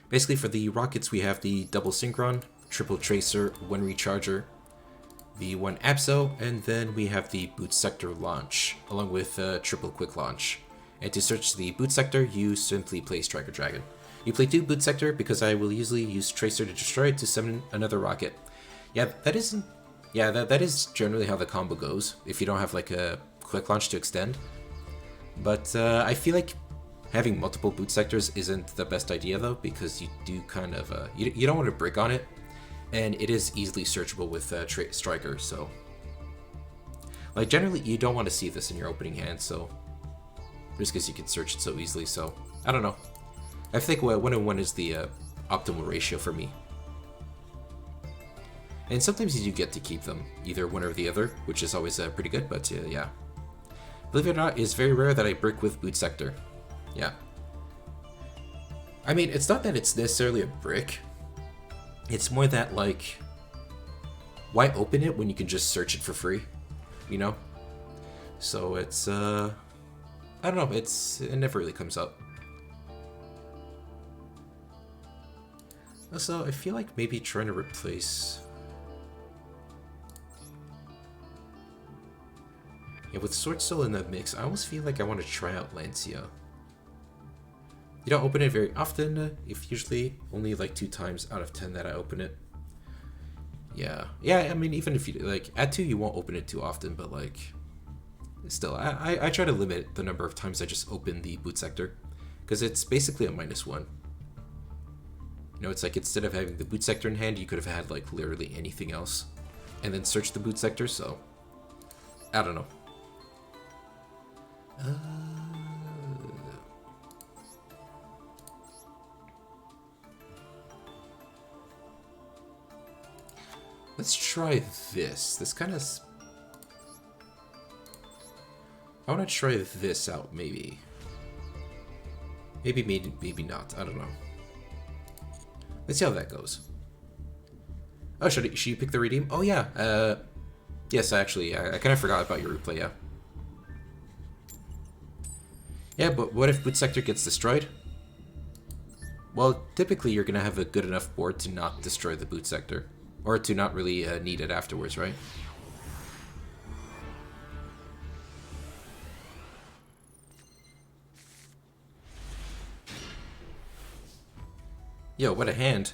A: Basically, for the rockets, we have the double Synchron, triple Tracer, one Recharger, the one Abso, and then we have the boot sector launch, along with triple quick launch. And to search the boot sector, you simply play Strike a Dragon. You play two boot sector because I will usually use Tracer to destroy it to summon another rocket. Yeah, that isn't. Yeah, that is generally how the combo goes. If you don't have like a quick launch to extend, but I feel like having multiple boot sectors isn't the best idea though, because you do kind of you don't want to brick on it, and it is easily searchable with Striker. So, like generally, you don't want to see this in your opening hand. So, just because you can search it so easily. So, I don't know. I think 1-on-1 is the optimal ratio for me. And sometimes you do get to keep them, either one or the other, which is always pretty good. But yeah, believe it or not, it's very rare that I brick with boot sector. Yeah. I mean, it's not that it's necessarily a brick. It's more that, like, why open it when you can just search it for free? You know? So it's, I don't know, it never really comes up. Also, I feel like maybe trying to replace... Yeah, with Sword Soul in that mix, I almost feel like I want to try out Lancia. You don't open it very often, if usually only like 2 times out of 10 that I open it. Yeah, I mean, even if you, like, at 2 you won't open it too often, but like, still, I try to limit the number of times I just open the boot sector, because it's basically a -1. You know, it's like, instead of having the boot sector in hand, you could have had like literally anything else, and then search the boot sector, so, I don't know. Let's try this. This kind of... I want to try this out, maybe. Maybe not. I don't know. Let's see how that goes. Oh, should you pick the redeem? Oh, yeah. Yes, actually, I kind of forgot about your replay, yeah. Yeah, but what if boot sector gets destroyed? Well, typically you're going to have a good enough board to not destroy the boot sector. Or to not really need it afterwards, right? Yo, what a hand.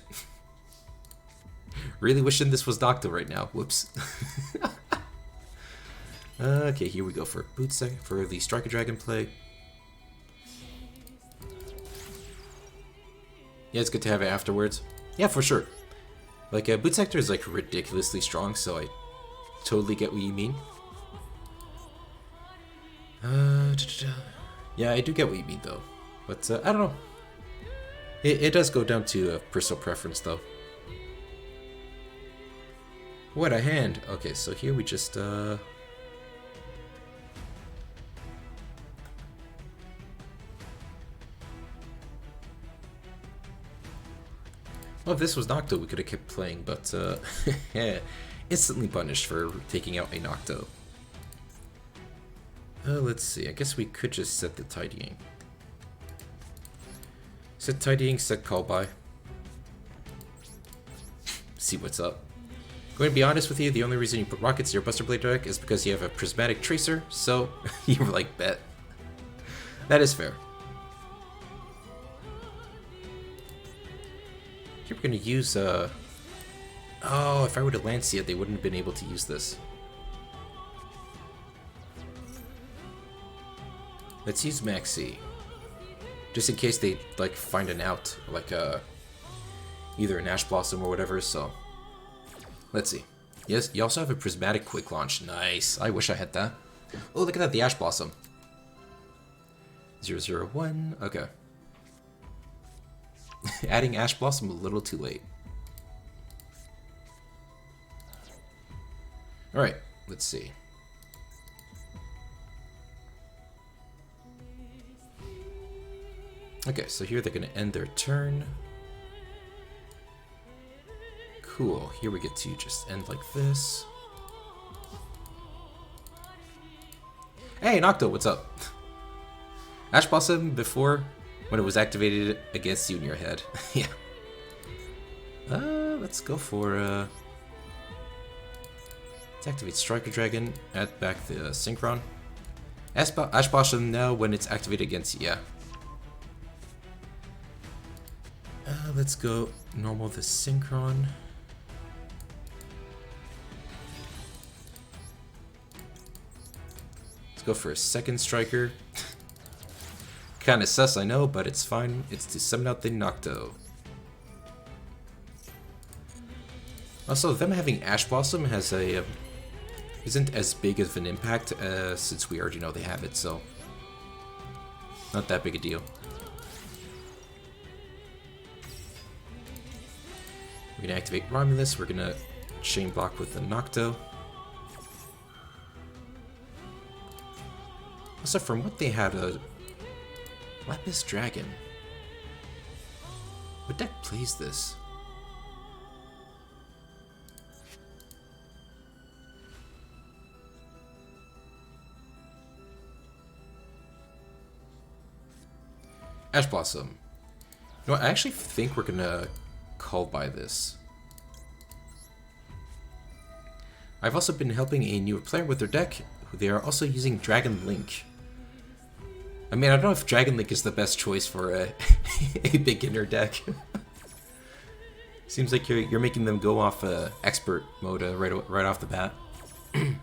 A: Really wishing this was Nocto right now. Whoops. Okay, here we go for for the Striker Dragon play. Yeah, it's good to have it afterwards. Yeah, for sure. Like, Boot Sector is like ridiculously strong, so I totally get what you mean. Yeah, I do get what you mean though, but I don't know. It does go down to personal preference though. What a hand! Okay, so here we just well, if this was Nocto, we could have kept playing, but yeah, instantly punished for taking out a Nocto. Let's see, I guess we could just set the tidying. Set tidying, set call by. See what's up. Going to be honest with you, the only reason you put rockets in your Buster Blade deck is because you have a prismatic tracer, so you were like, bet. That is fair. Here we're going to use, oh, if I were to Lancia, they wouldn't have been able to use this. Let's use Maxi. Just in case they, like, find an out, like, either an Ash Blossom or whatever, so... Let's see. Yes, you also have a Prismatic Quick Launch. Nice. I wish I had that. Oh, look at that, the Ash Blossom. 001. Okay. Adding Ash Blossom a little too late. Alright, let's see. Okay, so here they're going to end their turn. Cool, here we get to just end like this. Hey, Nocto, what's up? Ash Blossom before, when it was activated against you in your head. Yeah. Let's go for, let's activate Striker Dragon, add back the Synchron. Ash Blossom now when it's activated against you, yeah. Let's go normal the Synchron. Let's go for a second Striker. Kinda sus, I know, but it's fine. It's to summon out the Nocto. Also, them having Ash Blossom has a isn't as big of an impact since we already know they have it, so not that big a deal. We're gonna activate Romulus. We're gonna chain block with the Nocto. Also, from what they had, a Lapis Dragon. What deck plays this? Ash Blossom. You know what, I actually think we're gonna call by this. I've also been helping a newer player with their deck. They are also using Dragon Link. I mean, I don't know if Dragon Link is the best choice for a, a beginner deck. Seems like you're making them go off expert mode right off the bat. Okay,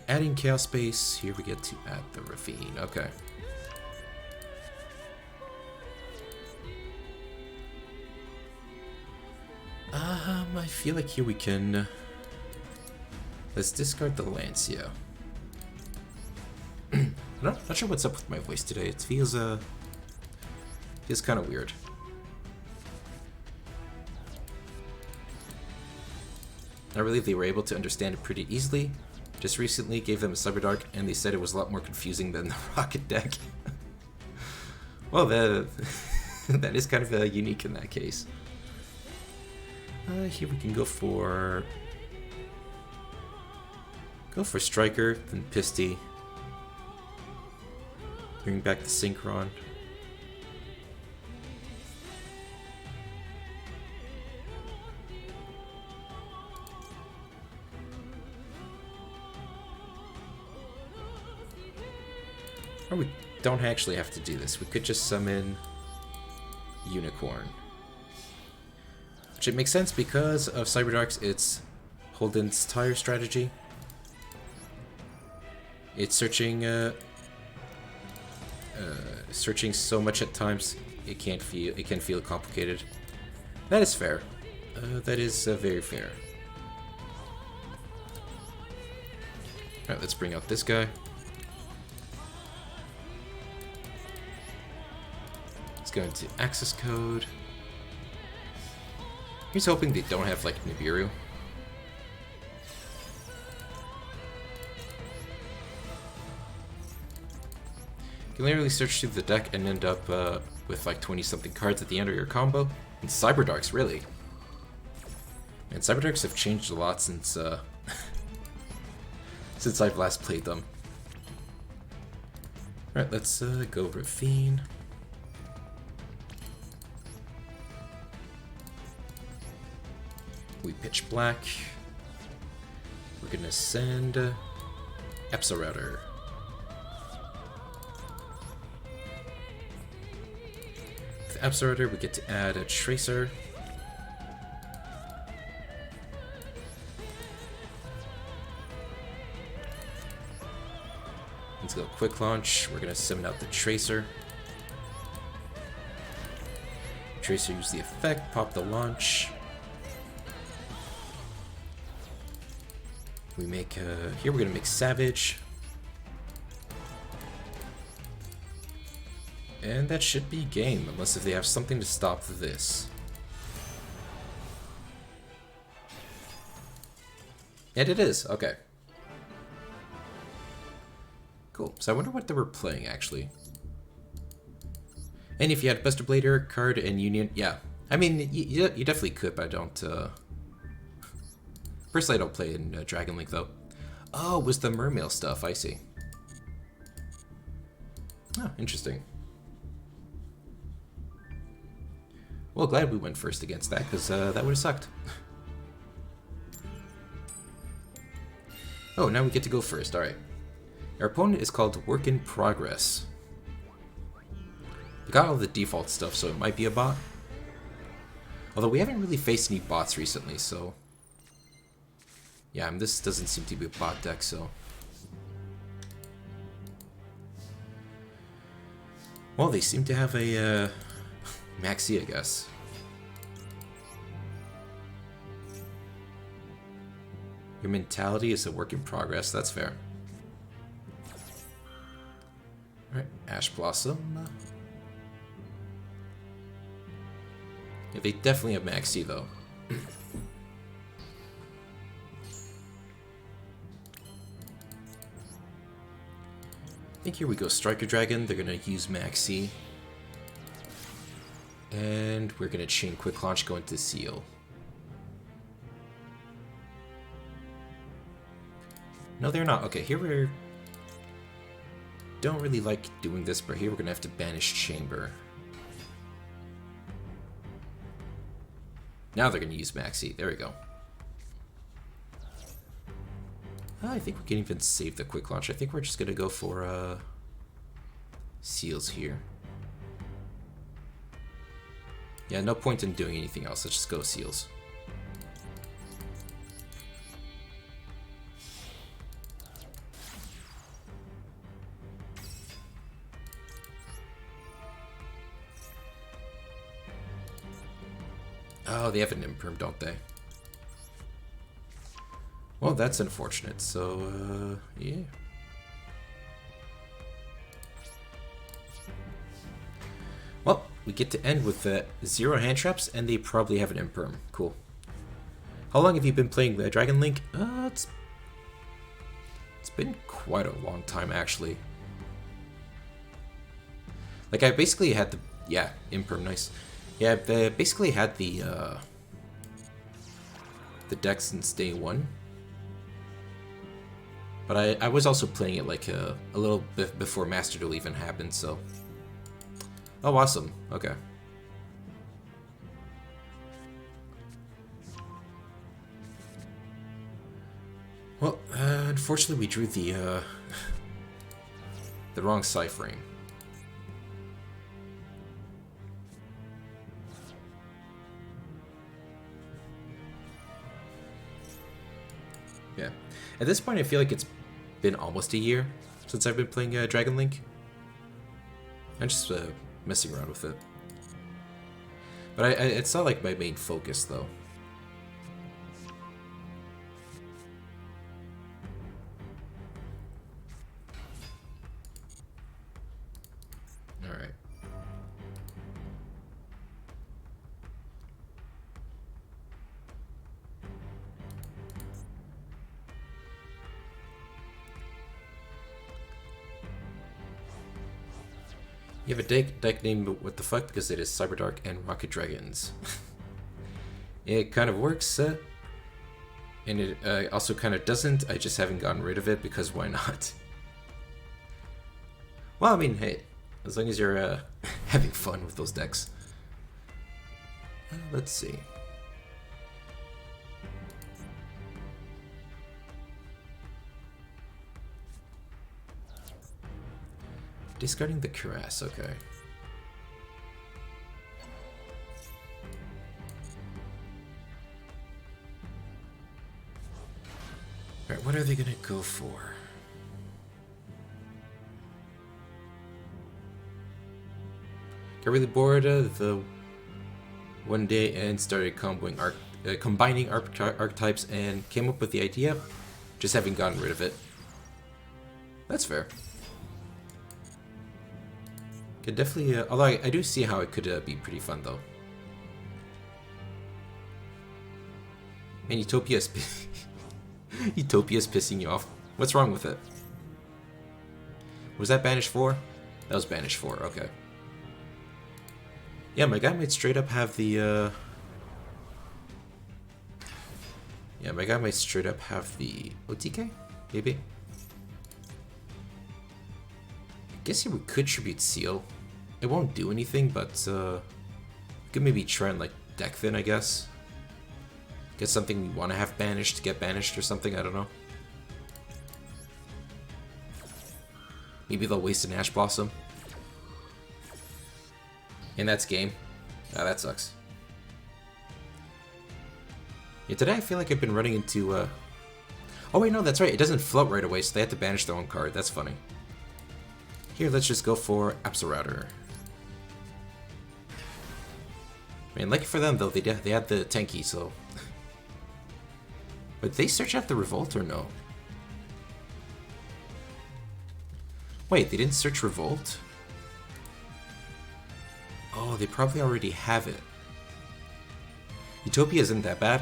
A: adding Chaos Space. Here we get to add the Ravine. Okay. I feel like here we can... Let's discard the Lancia. Not sure what's up with my voice today. It feels kind of weird. I believe they were able to understand it pretty easily. Just recently gave them a Cyber Dark, and they said it was a lot more confusing than the Rocket deck. Well, that is kind of unique in that case. Here we can go for Striker, then Pisty. Bring back the Synchron. Or we don't actually have to do this. We could just summon Unicorn. Which it makes sense because of Cyberdark's its Holden's Tire strategy. It's searching so much at times. It can feel complicated. That is fair. That is very fair. Alright, let's bring out this guy. Let's go into access code. Here's hoping they don't have, like, Nibiru. You can literally search through the deck and end up with, like, 20-something cards at the end of your combo. And Cyberdarks, really. And Cyberdarks have changed a lot since, since I've last played them. Alright, let's go Ravine. We pitch black. We're gonna send Epsa-Router. With Epsa-Router, we get to add a Tracer. Let's go quick launch. We're gonna summon out the Tracer. Tracer use the effect, pop the launch. We make, here we're gonna make Savage. And that should be game, unless if they have something to stop this. And it is, okay. Cool, so I wonder what they were playing, actually. And if you had Buster Blader, Card, and Union, yeah. I mean, you definitely could, but I don't, Personally, I don't play in Dragon Link, though. Oh, it was the Mermail stuff, I see. Oh, interesting. Well, glad we went first against that, because that would have sucked. Oh, now we get to go first, alright. Our opponent is called Work in Progress. They got all the default stuff, so it might be a bot. Although we haven't really faced any bots recently, so... Yeah, this doesn't seem to be a bot deck, so... Well, they seem to have a, Maxi, I guess. Your mentality is a work in progress, that's fair. Alright, Ash Blossom. Yeah, they definitely have Maxi, though. I think here we go Striker Dragon, they're gonna use Maxi. And we're gonna chain Quick Launch, go into Seal. No, they're not. Okay, here we're... Don't really like doing this, but here we're gonna have to banish Chamber. Now they're gonna use Maxi. There we go. I think we can even save the Quick Launch. I think we're just gonna go for Seals here. Yeah, no point in doing anything else. Let's just go Seals. Oh, they have an Imperm, don't they? Well, that's unfortunate, so, yeah. Well, we get to end with 0 hand traps, and they probably have an Imperm. Cool. How long have you been playing Dragon Link? It's been quite a long time, actually. Like, I basically had the... Yeah, Imperm, nice. Yeah, I basically had the deck since day one. But I was also playing it like a little bit before Master Duel even happened, so... Oh, awesome. Okay. Well, unfortunately we drew the wrong Scythe frame. Yeah. At this point, I feel like it's been almost a year since I've been playing Dragon Link. I'm just messing around with it. But it's not like my main focus, though. Alright. You have a deck named What the Fuck because it is Cyberdark and Rocket Dragons. It kind of works, and it also kind of doesn't. I just haven't gotten rid of it because why not? Well, I mean, hey, as long as you're having fun with those decks. Let's see. Discarding the Cuirass, okay. Alright, what are they gonna go for? Got really bored of the one day and started combining archetypes and came up with the idea, just haven't gotten rid of it. That's fair. Could definitely, although I do see how it could be pretty fun though. And Utopia's pissing you off. What's wrong with it? Was that banished 4? That was banished 4, okay. Yeah, my guy might straight up have the OTK? Maybe? I guess we could tribute Seal. It won't do anything, but we could maybe try and like deck thin, I guess. Get something we want to have banished to get banished or something, I don't know. Maybe they'll waste an Ash Blossom. And that's game. Ah, that sucks. Yeah, today I feel like I've been running into oh wait, no, that's right, it doesn't float right away, so they have to banish their own card. That's funny. Here, let's just go for Absolrouter. Man, lucky for them though, they had the Tenki, so. But did they search out the Revolt or no? Wait, they didn't search Revolt? Oh, they probably already have it. Utopia isn't that bad.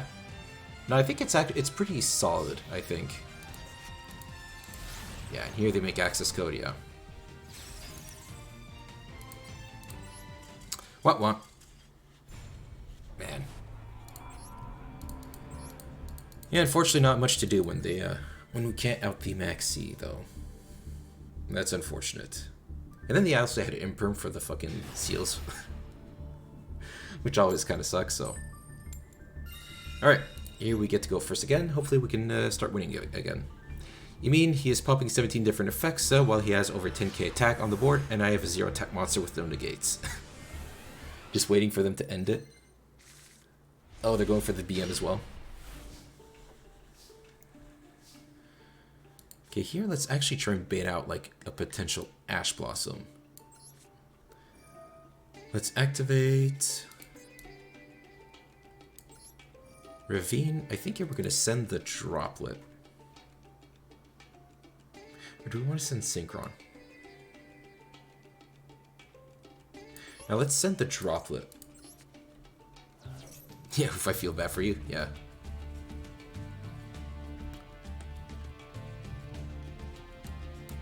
A: No, I think it's pretty solid, I think. Yeah, and here they make access code, yeah. What? Man. Yeah, unfortunately not much to do when we can't out the Maxi, though. That's unfortunate. And then they also had an imperm for the fucking seals. Which always kind of sucks, so. Alright, here we get to go first again. Hopefully we can start winning again. You mean he is popping 17 different effects while he has over 10k attack on the board, and I have a 0 attack monster with no negates. Just waiting for them to end it. Oh, they're going for the BM as well. Okay, here let's actually try and bait out like a potential Ash Blossom. Let's activate Ravine. I think here we're going to send the Droplet. Or do we want to send Synchron? Now let's send the Droplet. Yeah, if I feel bad for you, yeah.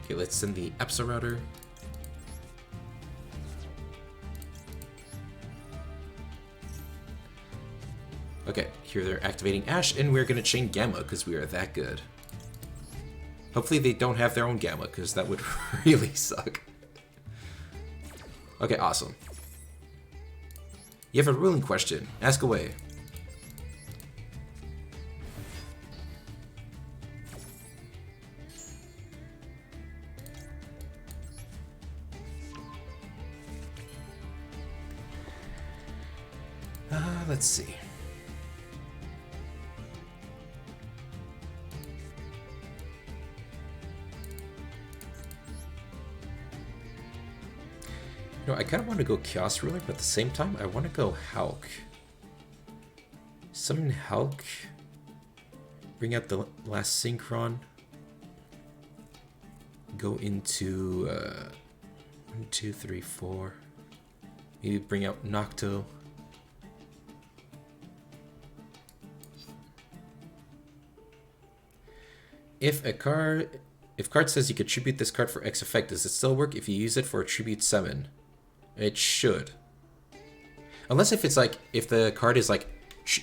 A: Okay, let's send the Absolrouter. Okay, here they're activating Ash, and we're gonna chain Gamma because we are that good. Hopefully they don't have their own Gamma, because that would really suck. Okay, awesome. You have a ruling question. Ask away. Let's see. You know, I kind of want to go Chaos Ruler, but at the same time, I want to go Hulk. Summon Hulk. Bring out the last Synchron. Go into 1, 2, 3, 4. Maybe bring out Nocto. If card says you could tribute this card for X effect, does it still work if you use it for a tribute summon? It should. Unless if it's like, if the card is like,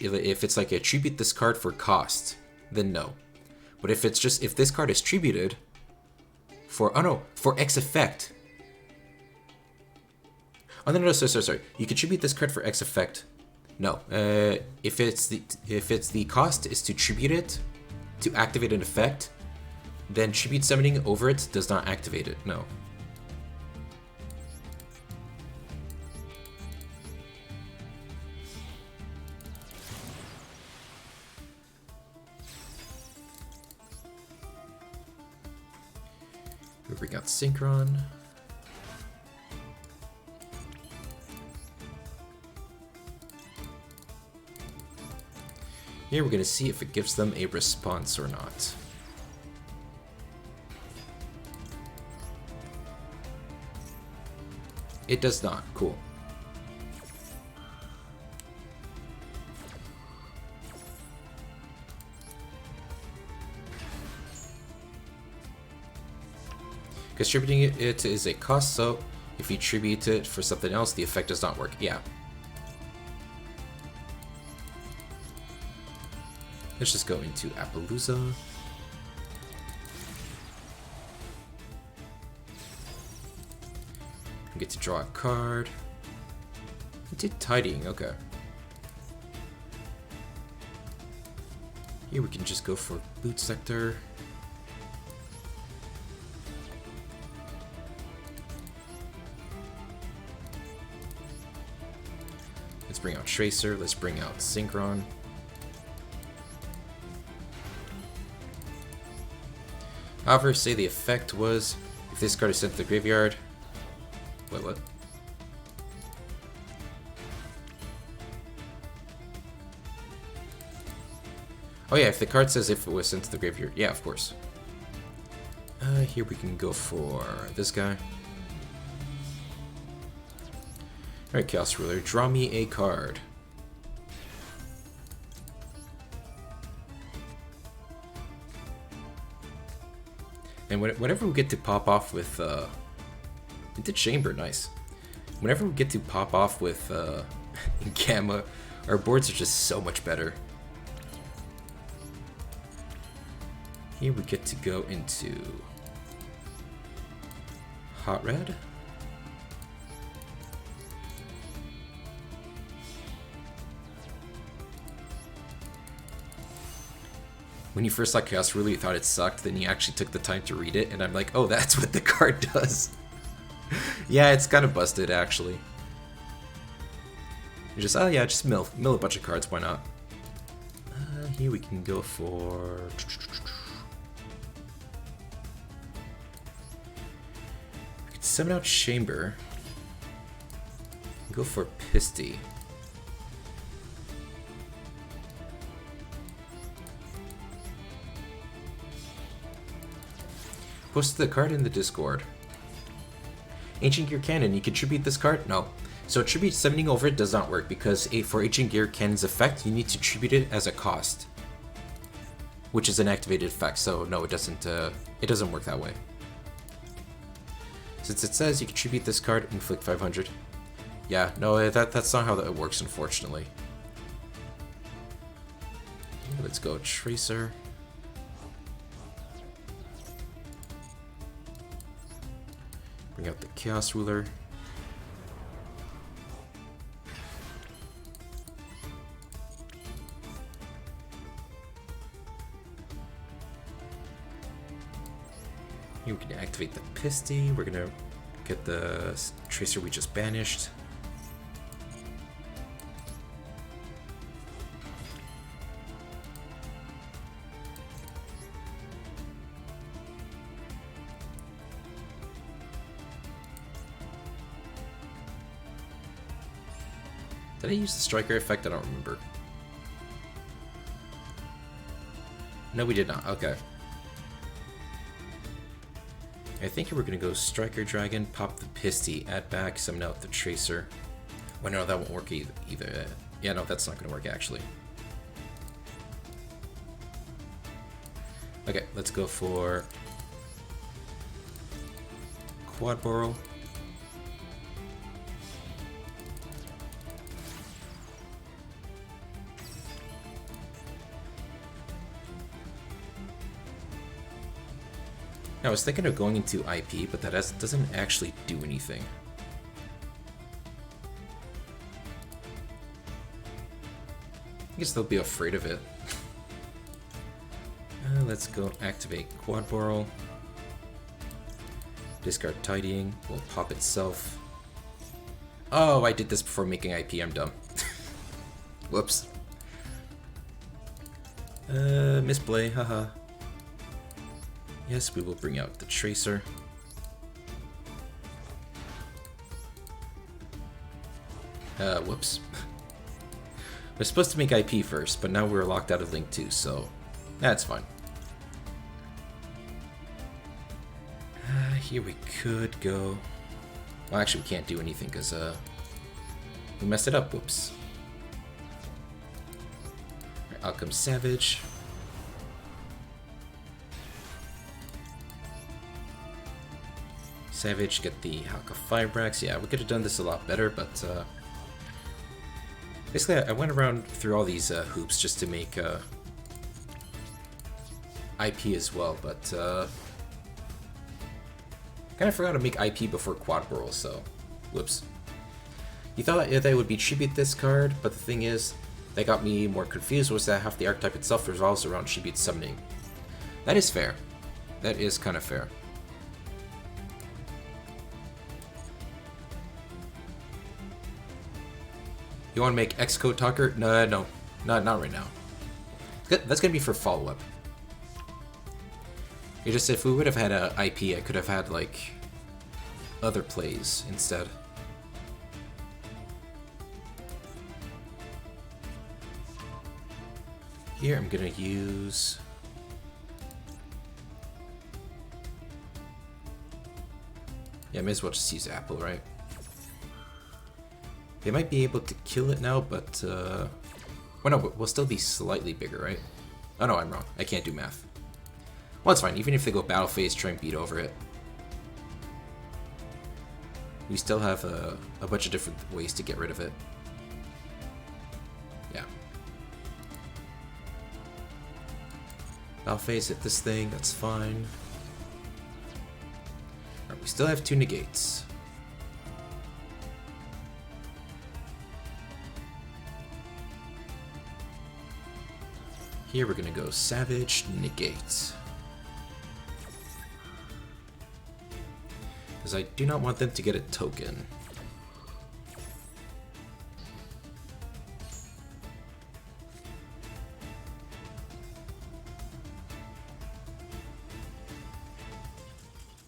A: if it's like a tribute this card for cost, then no. But if it's just, if this card is tributed for, oh no, for X effect. Oh no, sorry. You can tribute this card for X effect. No, if it's the cost is to tribute it to activate an effect, then tribute summoning over it does not activate it. No. We bring out Synchron. Here we're going to see if it gives them a response or not. It does not. Cool. Because tributing it is a cost, so if you tribute it for something else, the effect does not work. Yeah. Let's just go into Appaloosa. I get to draw a card. I did Tidying, okay. Here we can just go for Boot Sector. Let's bring out Tracer, let's bring out Synchron. However, say the effect was, if this card is sent to the graveyard... Wait, what? Oh yeah, if the card says if it was sent to the graveyard. Yeah, of course. Here we can go for this guy. Alright, Chaos Ruler, draw me a card. And whenever we get to pop off with, it did Chamber, nice. Whenever we get to pop off with Gamma, our boards are just so much better. Here we get to go into Hot Red. When you first saw Chaos Ruler, you thought it sucked, then you actually took the time to read it, and I'm like, oh, that's what the card does. Yeah, it's kind of busted, actually. You're just, oh yeah, just mill a bunch of cards, why not? Here we can go for... We can summon out Chamber. Go for Pisty. Post the card in the Discord. Ancient Gear Cannon, you contribute this card? No. So tribute summoning over it does not work because for Ancient Gear Cannon's effect, you need to tribute it as a cost, which is an activated effect. So no, it doesn't work that way. Since it says you contribute this card, inflict 500. Yeah, no, that's not how that works, unfortunately. Let's go Tracer. Bring out the Chaos Ruler. Here we can activate the Pisty. We're gonna get the Tracer we just banished. Did I use the striker effect? I don't remember. No, we did not. Okay. I think we're gonna go Striker Dragon, pop the Pisty, add back, summon out the Tracer. Well, no, that won't work either. Yeah, no, that's not gonna work actually. Okay, let's go for Quad Burrow. I was thinking of going into IP, but that doesn't actually do anything. I guess they'll be afraid of it. Let's go activate Quad Burrow. Discard Tidying. We'll pop itself. Oh, I did this before making IP. I'm dumb. Whoops. Misplay. Haha. Yes, we will bring out the Tracer. Whoops. We're supposed to make IP first, but now we're locked out of Link 2, so that's fine. Here we could go... Well, actually we can't do anything because we messed it up. Whoops. Right, out comes Savage. Savage, get the Haka Firebrax. Yeah, we could have done this a lot better, but basically I went around through all these hoops just to make IP as well, but kind of forgot to make IP before Quad Burrow, so whoops. You thought they would be tribute this card, but the thing is, that got me more confused was that half the archetype itself revolves around tribute summoning. That is fair. That is kind of fair. You want to make X-Code Talker? No, not right now. That's gonna be for follow-up. You just, if we would have had a IP, I could have had like other plays instead. Here I'm gonna use... Yeah, I may as well just use Apple, right? They might be able to kill it now, but well, no, we'll still be slightly bigger, right? Oh no, I'm wrong. I can't do math. Well, it's fine. Even if they go battle phase, try and beat over it. We still have a bunch of different ways to get rid of it. Yeah. Battle phase, hit this thing. That's fine. Alright, we still have 2 negates. Here we're gonna go Savage, negate. Because I do not want them to get a token.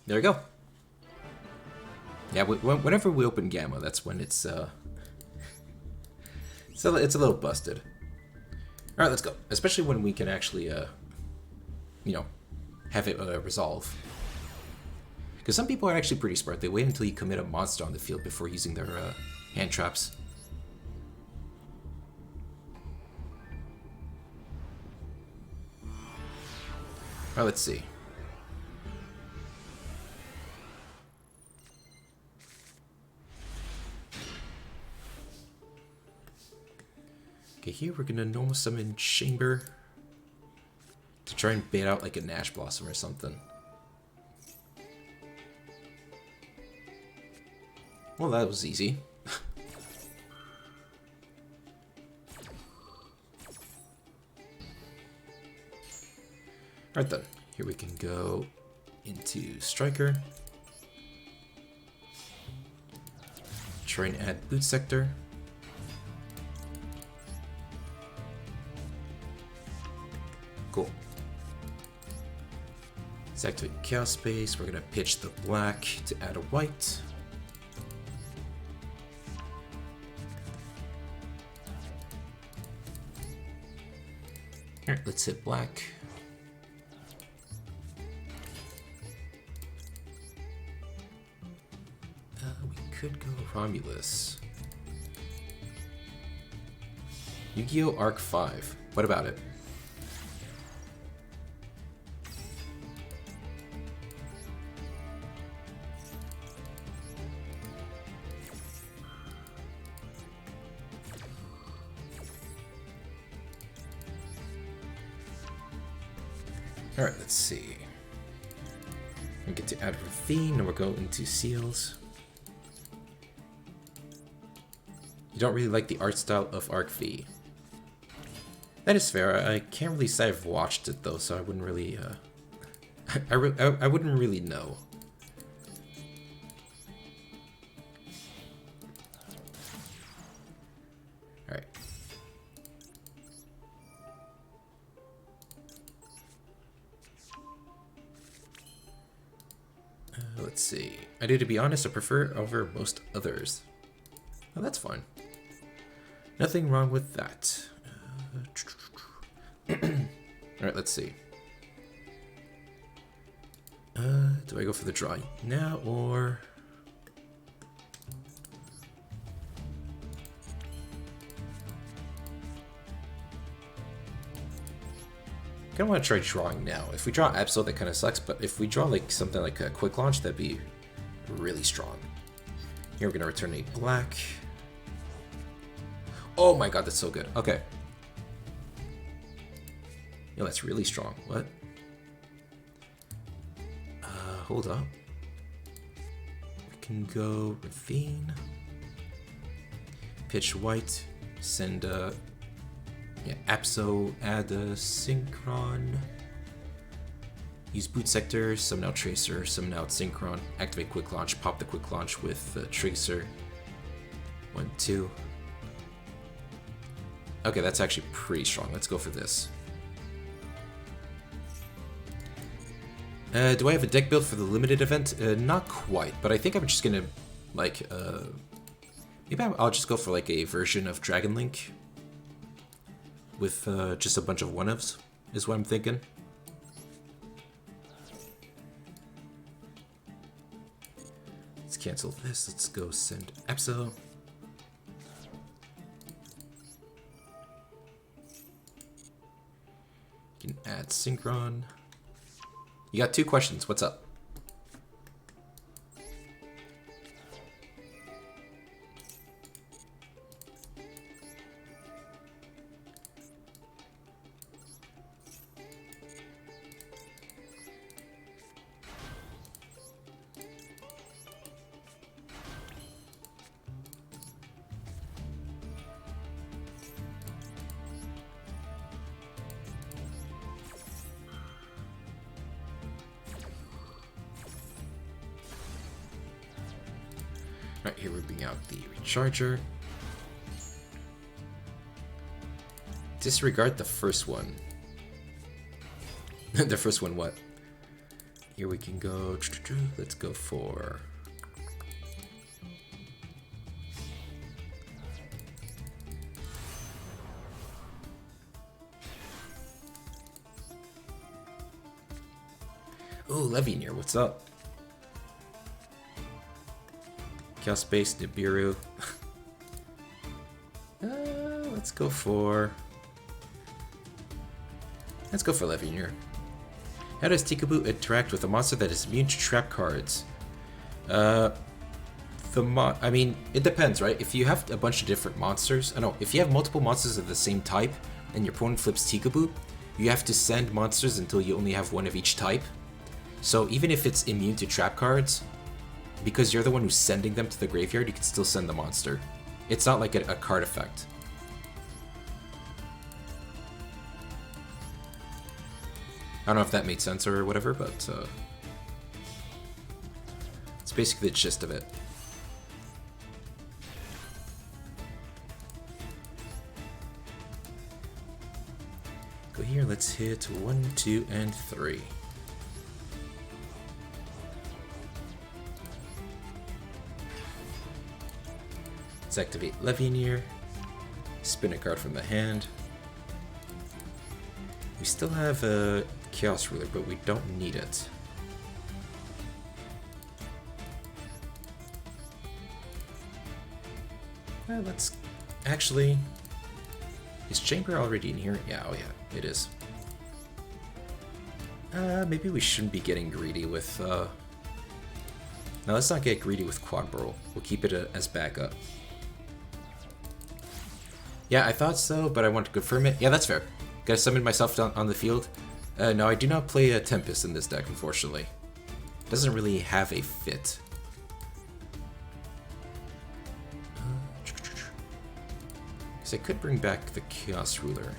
A: There we go. Yeah, whenever we open Gamma, that's when it's a little busted. Alright, let's go. Especially when we can actually, you know, have it resolve. Because some people are actually pretty smart. They wait until you commit a monster on the field before using their hand traps. Alright, let's see. Okay, here we're gonna normal summon Chamber to try and bait out like a Nash Blossom or something. Well, that was easy. Alright then, here we can go into Striker. Try and add Boot Sector. Cool. Let's activate Chaos Space. We're gonna pitch the black to add a white. Alright, let's hit black. We could go Romulus. Yu-Gi-Oh! Arc 5. What about it? Alright, let's see. We get to add Ravine, and we'll go into Seals. You don't really like the art style of Arc V. That is fair. I can't really say I've watched it though, so I wouldn't really, I wouldn't really know. Alright. Let's see. I do, to be honest, I prefer over most others. Oh, that's fine. Nothing wrong with that. Alright, let's see. Do I go for the draw now, or... I kind of want to try drawing now. If we draw Absol, that kind of sucks, but if we draw like something like a quick launch, that'd be really strong. Here we're going to return a black. Oh my god, that's so good. Okay. Yo, that's really strong. What? Hold up. We can go Ravine. Pitch white. Send yeah, Apso, add a Synchron. Use Boot Sector, summon out Tracer, summon out Synchron, activate Quick Launch, pop the Quick Launch with Tracer. 1, 2. Okay, that's actually pretty strong. Let's go for this. Do I have a deck build for the limited event? Not quite, but I think I'm just gonna, like, maybe I'll just go for like a version of Dragon Link with just a bunch of one-ofs, is what I'm thinking. Let's cancel this. Let's go send Apso. You can add Synchron. You got 2 questions. What's up? Right, here we're bringing out the Recharger. Disregard the first one. The first one what? Here we can go, let's go for... Oh, Levineer, what's up? Chaos Space, Nibiru. Let's go for Levineer. How does Tikaboo interact with a monster that is immune to trap cards? I mean, it depends, right? If you have a bunch of different monsters, if you have multiple monsters of the same type and your opponent flips Tikaboo, you have to send monsters until you only have one of each type. So even if it's immune to trap cards, because you're the one who's sending them to the graveyard, you can still send the monster. It's not like a card effect. I don't know if that made sense or whatever, but it's basically the gist of it. Go here, let's hit 1, 2, and 3. Let's activate Levineer, spin a card from the hand. We still have a Chaos Ruler, but we don't need it. Let's actually... Is Chamber already in here? Yeah, oh yeah, it is. Maybe we shouldn't be getting greedy with... No, let's not get greedy with Quad Burl. We'll keep it as backup. Yeah, I thought so, but I want to confirm it. Yeah, that's fair. Gotta summon myself on the field. No, I do not play a Tempest in this deck, unfortunately. Doesn't really have a fit. Because I could bring back the Chaos Ruler.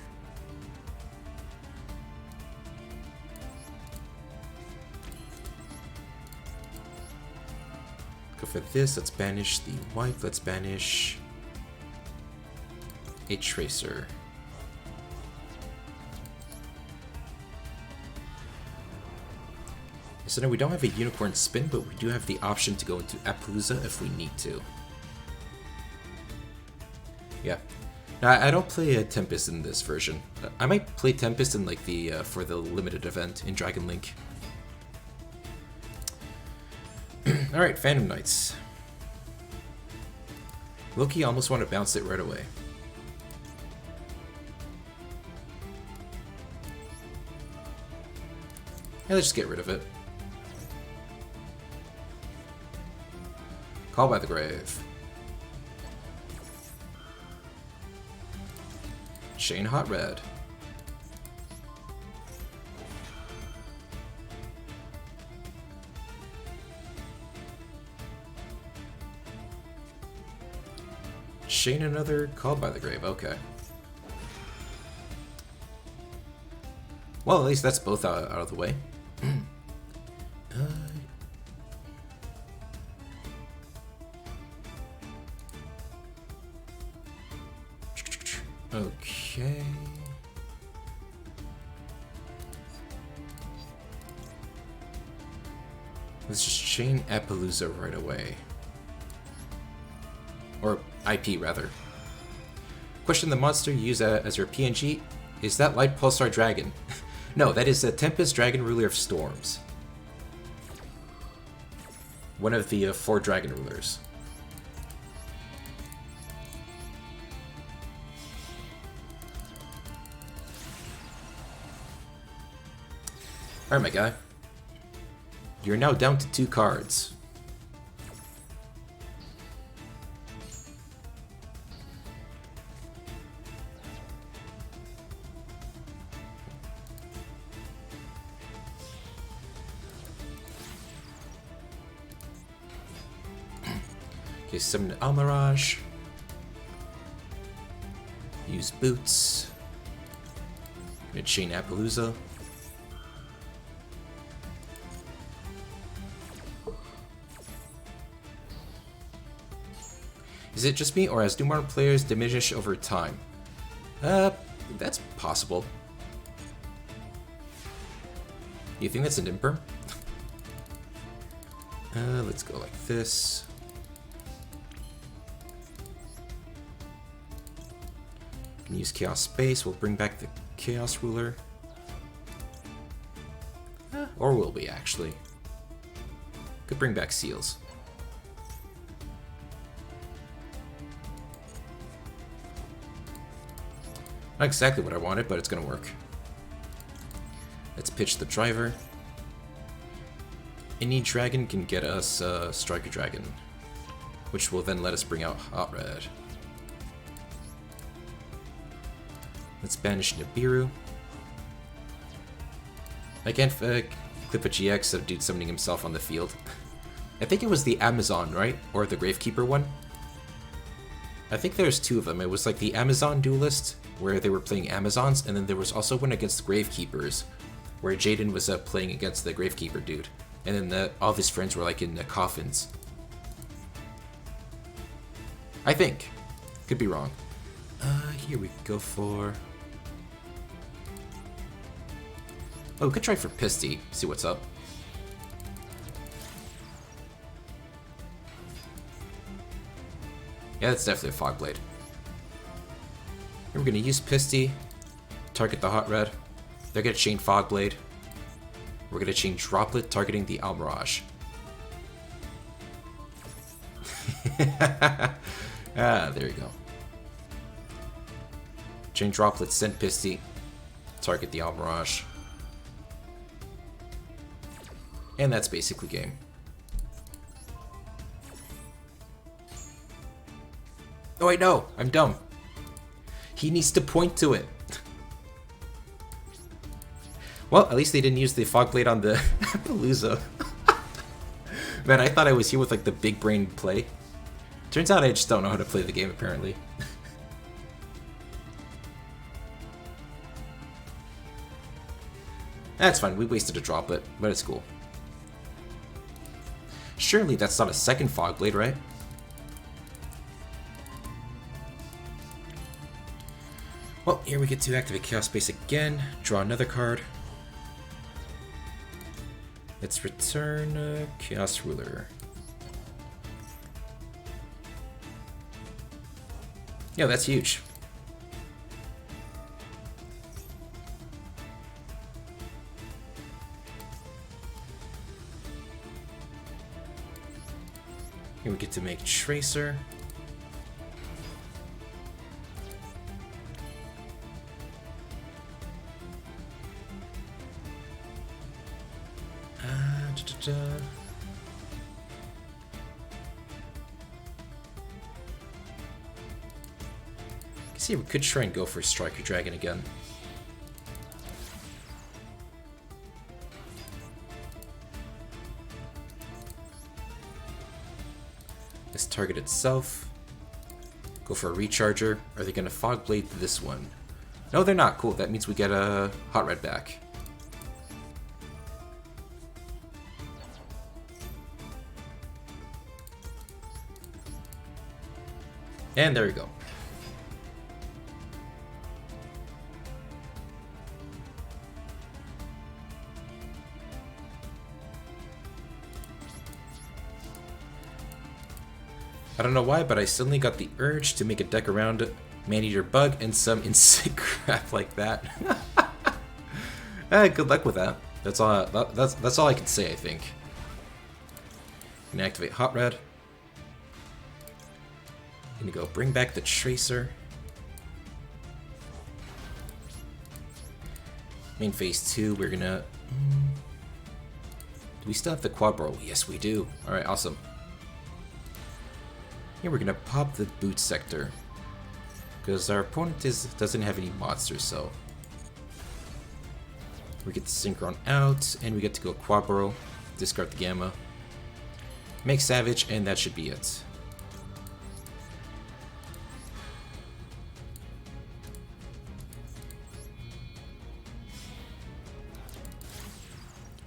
A: Go for this, let's banish the white, let's banish a Tracer. So now we don't have a Unicorn Spin, but we do have the option to go into Appaloosa if we need to. Yeah. Now, I don't play a Tempest in this version. I might play Tempest in like the for the limited event in Dragon Link. Alright, Phantom Knights. Loki almost want to bounce it right away. Yeah, let's just get rid of it. Call by the Grave. Shane Hot Red. Shane another Called by the Grave, okay. Well, at least that's both out of the way. Okay. Let's just chain Appaloosa right away. Or IP, rather. Question the monster you use as your PNG. Is that Light Pulsar Dragon? No, that is a Tempest Dragon Ruler of Storms. One of the 4 Dragon Rulers. Alright, my guy. You're now down to 2 cards. Okay, summon Almirage. Use Boots. Gonna chain Appaloosa. Is it just me, or as Doomar players diminish over time? That's possible. You think that's an imperm? Let's go like this. Can use Chaos Space, we'll bring back the Chaos Ruler. Or will we, actually? Could bring back Seals. Not exactly what I wanted, but it's gonna work. Let's pitch the driver. Any dragon can get us Striker Dragon, which will then let us bring out Hot Red. Let's banish Nibiru. I can't clip a GX of dude summoning himself on the field. I think it was the Amazon, right? Or the Gravekeeper one? I think there's 2 of them. It was like the Amazon Duelist, where they were playing Amazons, and then there was also one against Gravekeepers, where Jaden was playing against the Gravekeeper dude. And then all of his friends were like in coffins. I think. Could be wrong. Here we go for... Oh, we could try for Pisty, see what's up. Yeah, that's definitely a Fog Blade. Here we're gonna use Pisty, target the Hot Red. They're gonna chain Fog Blade. We're gonna chain Droplet targeting the Almirage. There you go. Chain Droplet, send Pisty. Target the Almirage. And that's basically game. Oh wait, no! I'm dumb. He needs to point to it. Well, at least they didn't use the Fog Blade on the Appaloosa. Man, I thought I was here with like the big brain play. Turns out I just don't know how to play the game, apparently. That's fine, we wasted a Droplet, but it's cool. Surely that's not a second Fog Blade, right? Well, here we get to activate Chaos Space again, draw another card. Let's return Chaos Ruler. Yeah, that's huge. Here we get to make Tracer. See, we could try and go for Striker Dragon again. Let's target itself. Go for a Recharger. Are they going to Fog Blade this one? No, they're not. Cool. That means we get a Hot Red back. And there you go. I don't know why, but I suddenly got the urge to make a deck around Maneater Bug and some insect crap like that. Good luck with that. That's all I can say, I think. I'm gonna activate Hot Red. Gonna go bring back the Tracer. Main phase 2, we're gonna... Do we still have the Quad Bro? Yes, we do. Alright, awesome. Here we're gonna pop the Boot Sector. Because our opponent doesn't have any monsters, so... We get the Synchron out, and we get to go Quad Bro, discard the Gamma. Make Savage, and that should be it.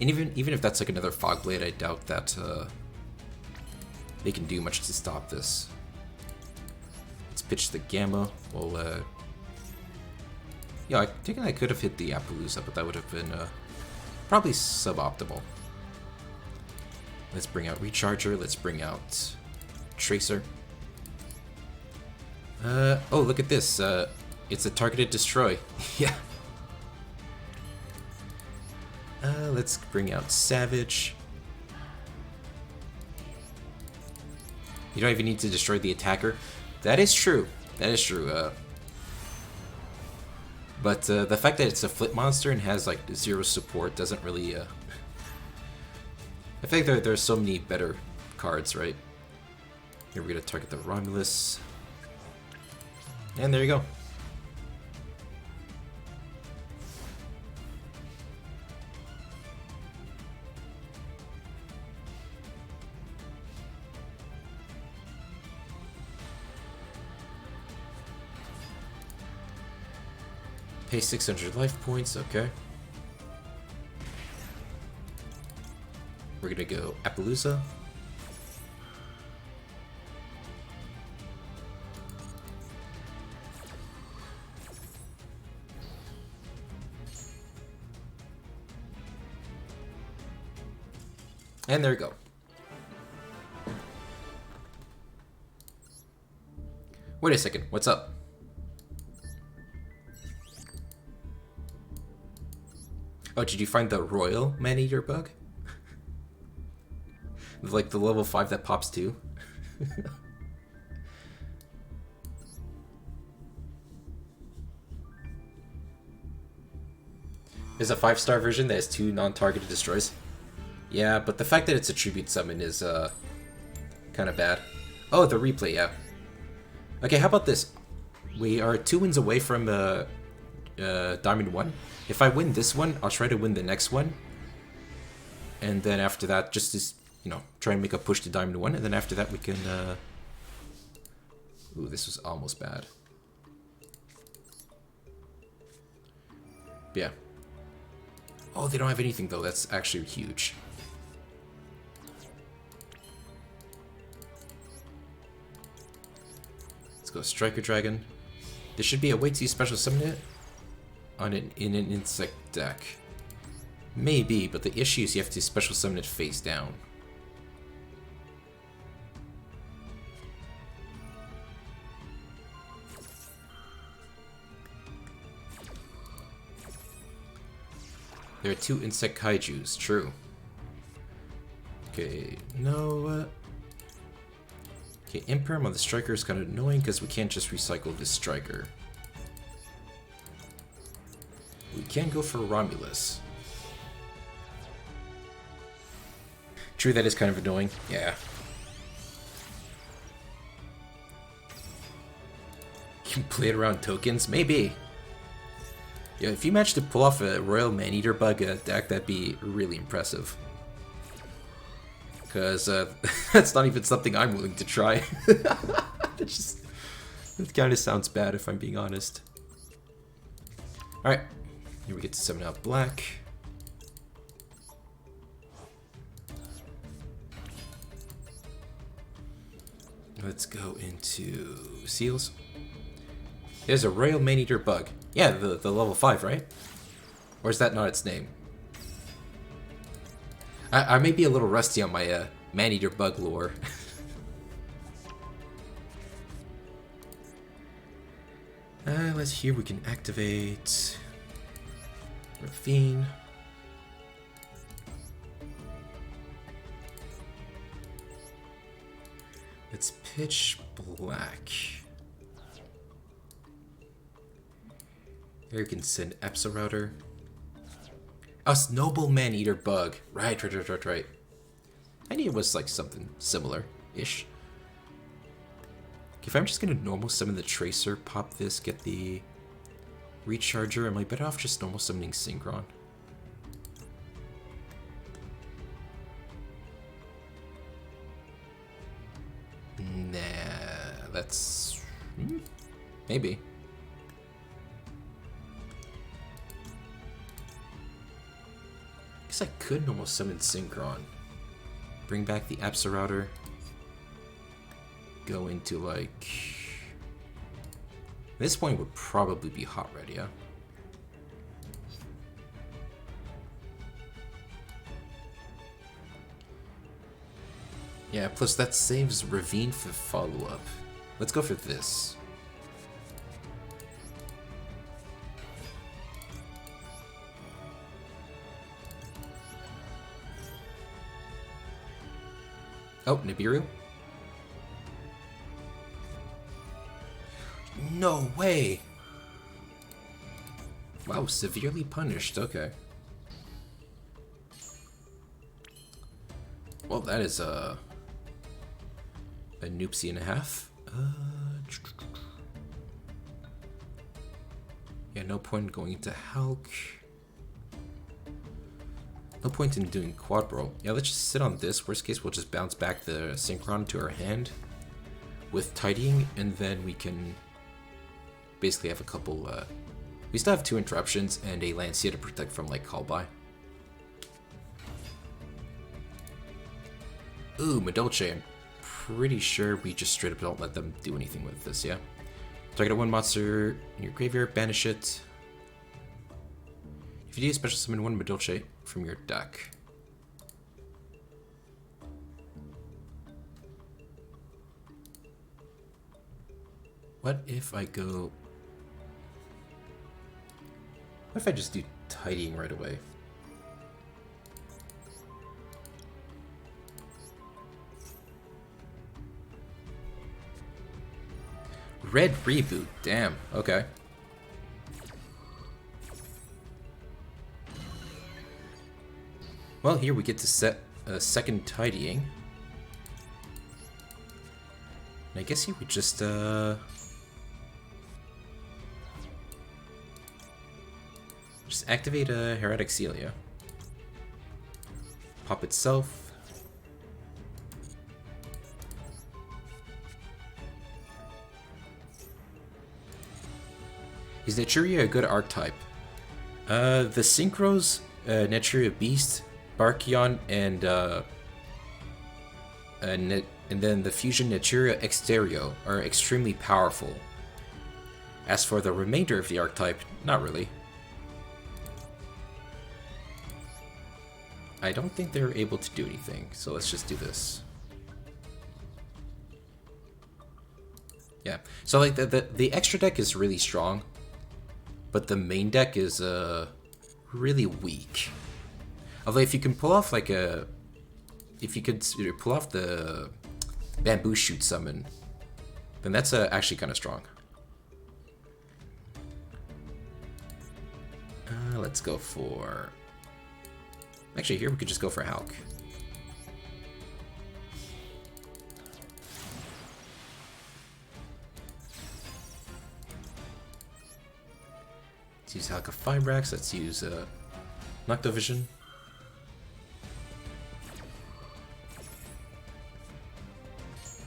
A: And even if that's like another Fog Blade, I doubt that they can do much to stop this. Let's pitch the Gamma. Well, yeah, I think I could have hit the Appaloosa, but that would have been probably suboptimal. Let's bring out Recharger. Let's bring out Tracer. Oh, look at this. It's a targeted destroy. Yeah. Let's bring out Savage. You don't even need to destroy the attacker. That is true. That is true. But the fact that it's a flip monster and has like 0 support doesn't really... I think there's so many better cards, right? Here we're going to target the Romulus. And there you go. Pay 600 life points, okay. We're gonna go Appaloosa. And there we go. Wait a second, what's up? Oh, did you find the Royal Man-Eater bug? Like the level 5 that pops too? There's a 5-star version that has 2 non-targeted destroys. Yeah, but the fact that it's a tribute summon is kind of bad. Oh, the replay, yeah. Okay, how about this? We are 2 wins away from Diamond 1. If I win this one, I'll try to win the next one. And then after that, just to, you know, try and make a push to Diamond 1. And then after that, we can... Ooh, this was almost bad. Yeah. Oh, they don't have anything, though. That's actually huge. Let's go Striker Dragon. There should be a way to special summon it in an insect deck. Maybe, but the issue is you have to special summon it face down. There are 2 insect kaijus, true. Okay, no. Okay, Imperm on the Striker is kind of annoying because we can't just recycle this Striker. We can go for Romulus. True, that is kind of annoying. Yeah. You can play it around tokens? Maybe. Yeah, if you manage to pull off a Royal Man-Eater bug deck, that'd be really impressive. Because that's not even something I'm willing to try. It kind of sounds bad if I'm being honest. Alright, here we get to summon out black. Let's go into seals. There's a Royal Man-Eater bug. Yeah, the level 5, right? Or is that not its name? I may be a little rusty on my Man-Eater bug lore. Let's here we can activate Ravine. Let's pitch black. Here you can send Epsa Router. A Noble Man-Eater bug. Right. I knew it was like something similar-ish. If I'm just gonna normal summon the Tracer, pop this, get the Recharger, am I better off just normal summoning Synchron? Nah, that's... maybe. Guess I could normal summon Synchron. Bring back the Epsa Router. Go into like... this point would probably be Hot Red, yeah? Yeah, plus that saves Ravine for follow-up. Let's go for this. Oh, Nibiru? No way! Wow, severely punished, okay. Well, that is a noopsie and a half. Yeah, no point in going into Hulk. No point in doing Quad Bro. Yeah, let's just sit on this. Worst case, we'll just bounce back the Synchron to our hand with Tidying, and then we can basically have a couple... we still have 2 interruptions and a Lancia to protect from, like, Call By. Ooh, Madolche. I'm pretty sure we just straight up don't let them do anything with this, yeah? Target a 1 monster in your graveyard, banish it. If you do, special summon 1 Madolche from your deck. What if I go... what if I just do Tidying right away? red reboot. Damn. Okay. Well, here we get to set a second tidying. And I guess here we just activate a Heretic Celia. Pop itself. Is Naturia a good archetype? The Synchros, Naturia Beast, Barkion, and then the Fusion Naturia Exterio are extremely powerful. As for the remainder of the archetype, not really. I don't think they're able to do anything, so let's just do this. Yeah, so like the extra deck is really strong, but the main deck is really weak. Although if you can pull off like if you could pull off the Bamboo Shoot summon, then that's actually kind of strong. Let's go for... Actually, here we could just go for Hulk. Let's use Hulk of Fibrax. Let's use Noctovision.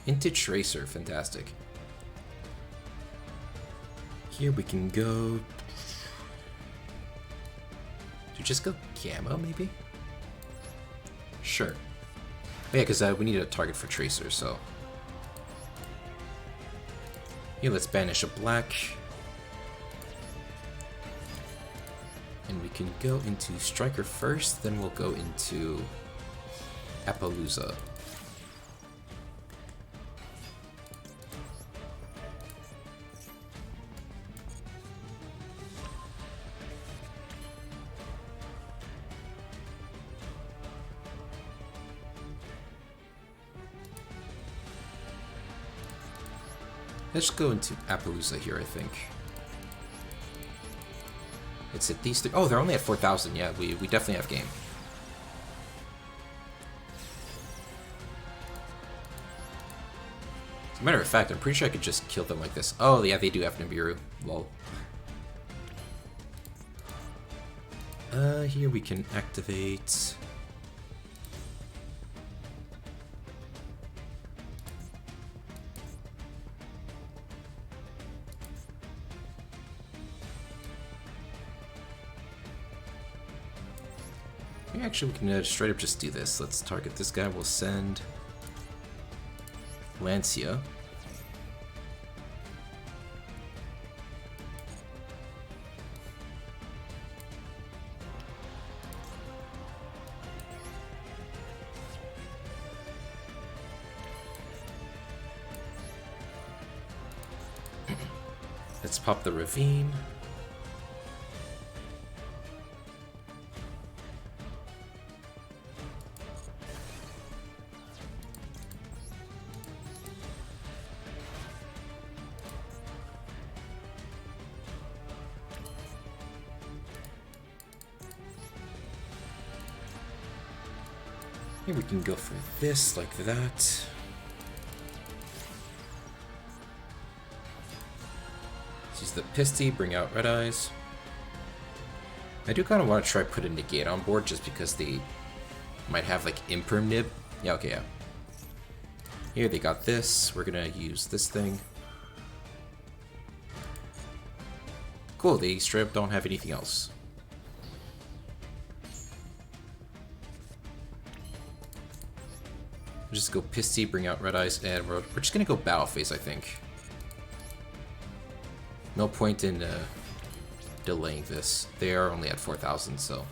A: Into Tracer, fantastic. Here we can go... Do we just go Gamma, maybe? Sure. Oh, yeah, because we need a target for Tracer, so... Here, let's banish a black. And we can go into Striker first, then we'll go into Appaloosa. Let's go into Appaloosa here, I think. It's at these three. Oh, they're only at 4,000. Yeah, we definitely have game. As a matter of fact, I'm pretty sure I could just kill them like this. Oh, yeah, they do have Nibiru. Lol. Here we can activate... Actually, we can straight up just do this. Let's target this guy. We'll send Lancia. Let's pop the Ravine. Here we can go for this, like that. Let's use the Pisty, bring out Red Eyes. I do kind of want to try put a Negate on board just because they might have like Imperm Nib. Yeah, okay, yeah. Here they got this. We're gonna use this thing. Cool, they straight up don't have anything else. We'll just go Pisty, bring out Red Eyes, and we're just gonna go Battle Phase, I think. No point in delaying this. They are only at 4,000, so...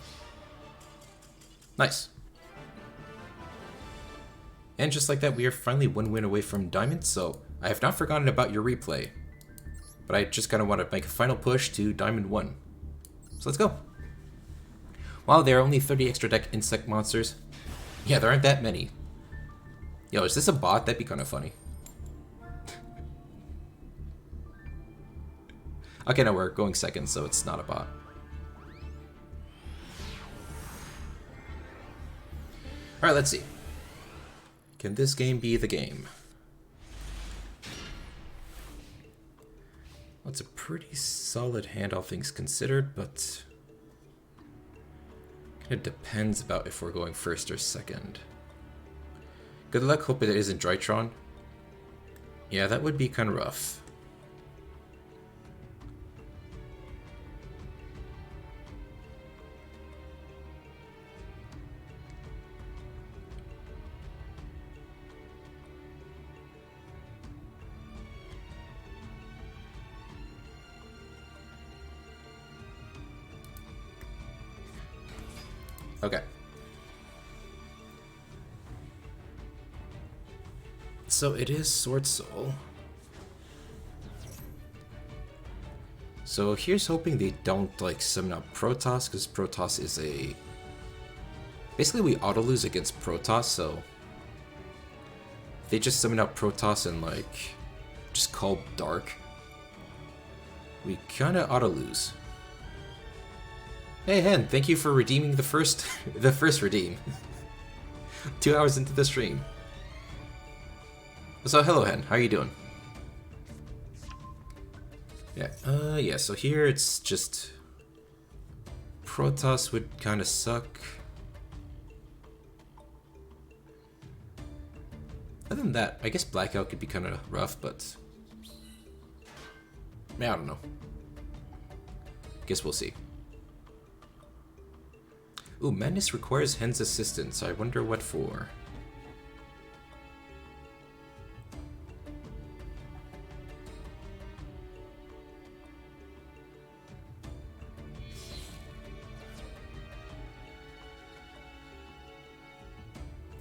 A: Nice. And just like that, we are finally one win away from Diamond, so I have not forgotten about your replay. But I just kind of want to make a final push to Diamond 1. So let's go. Wow, there are only 30 extra deck insect monsters. Yeah, there aren't that many. Yo, is this a bot? That'd be kind of funny. Okay, no, we're going second, so it's not a bot. Alright, let's see. Can this game be the game? Well, it's a pretty solid hand, all things considered, but kind of depends about if we're going first or second. Good luck, hope it isn't Drytron. Yeah, that would be kind of rough. Okay. So it is Sword Soul. So here's hoping they don't like summon up Protoss, because Protoss is a... Basically we auto-lose against Protoss, so... If they just summon out Protoss and like... just call Dark, we kinda auto-lose. Hey Hen, thank you for redeeming the first redeem. 2 hours into the stream. So hello Hen, how are you doing? Yeah, so here it's just... Protoss would kinda suck. Other than that, I guess Blackout could be kinda rough, but... I don't know. Guess we'll see. Ooh, Madness requires Hen's assistance. I wonder what for.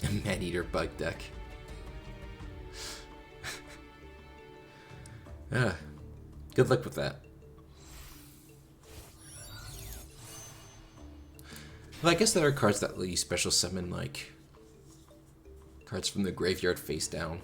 A: A Man-Eater bug deck. Good luck with that. Well, I guess there are cards that let you special summon, like, cards from the graveyard face down.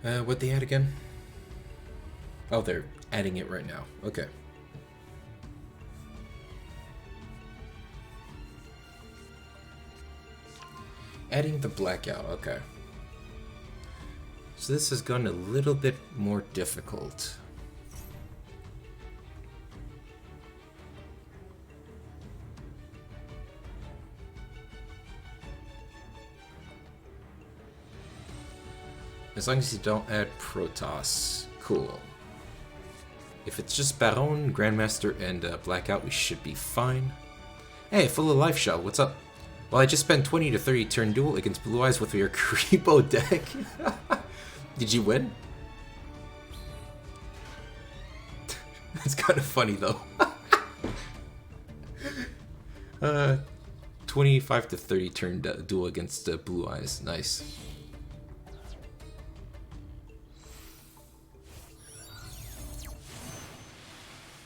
A: What'd they add again? Oh, they're adding it right now. Okay. Adding the Blackout, okay. So this has gotten a little bit more difficult. As long as you don't add Protoss. Cool. If it's just Baron, Grandmaster, and Blackout, we should be fine. Hey, full of life shell, what's up? Well, I just spent 20 to 30 turn duel against Blue Eyes with your Creepo deck. Did you win? That's kind of funny, though. 25 to 30 turn duel against Blue Eyes. Nice.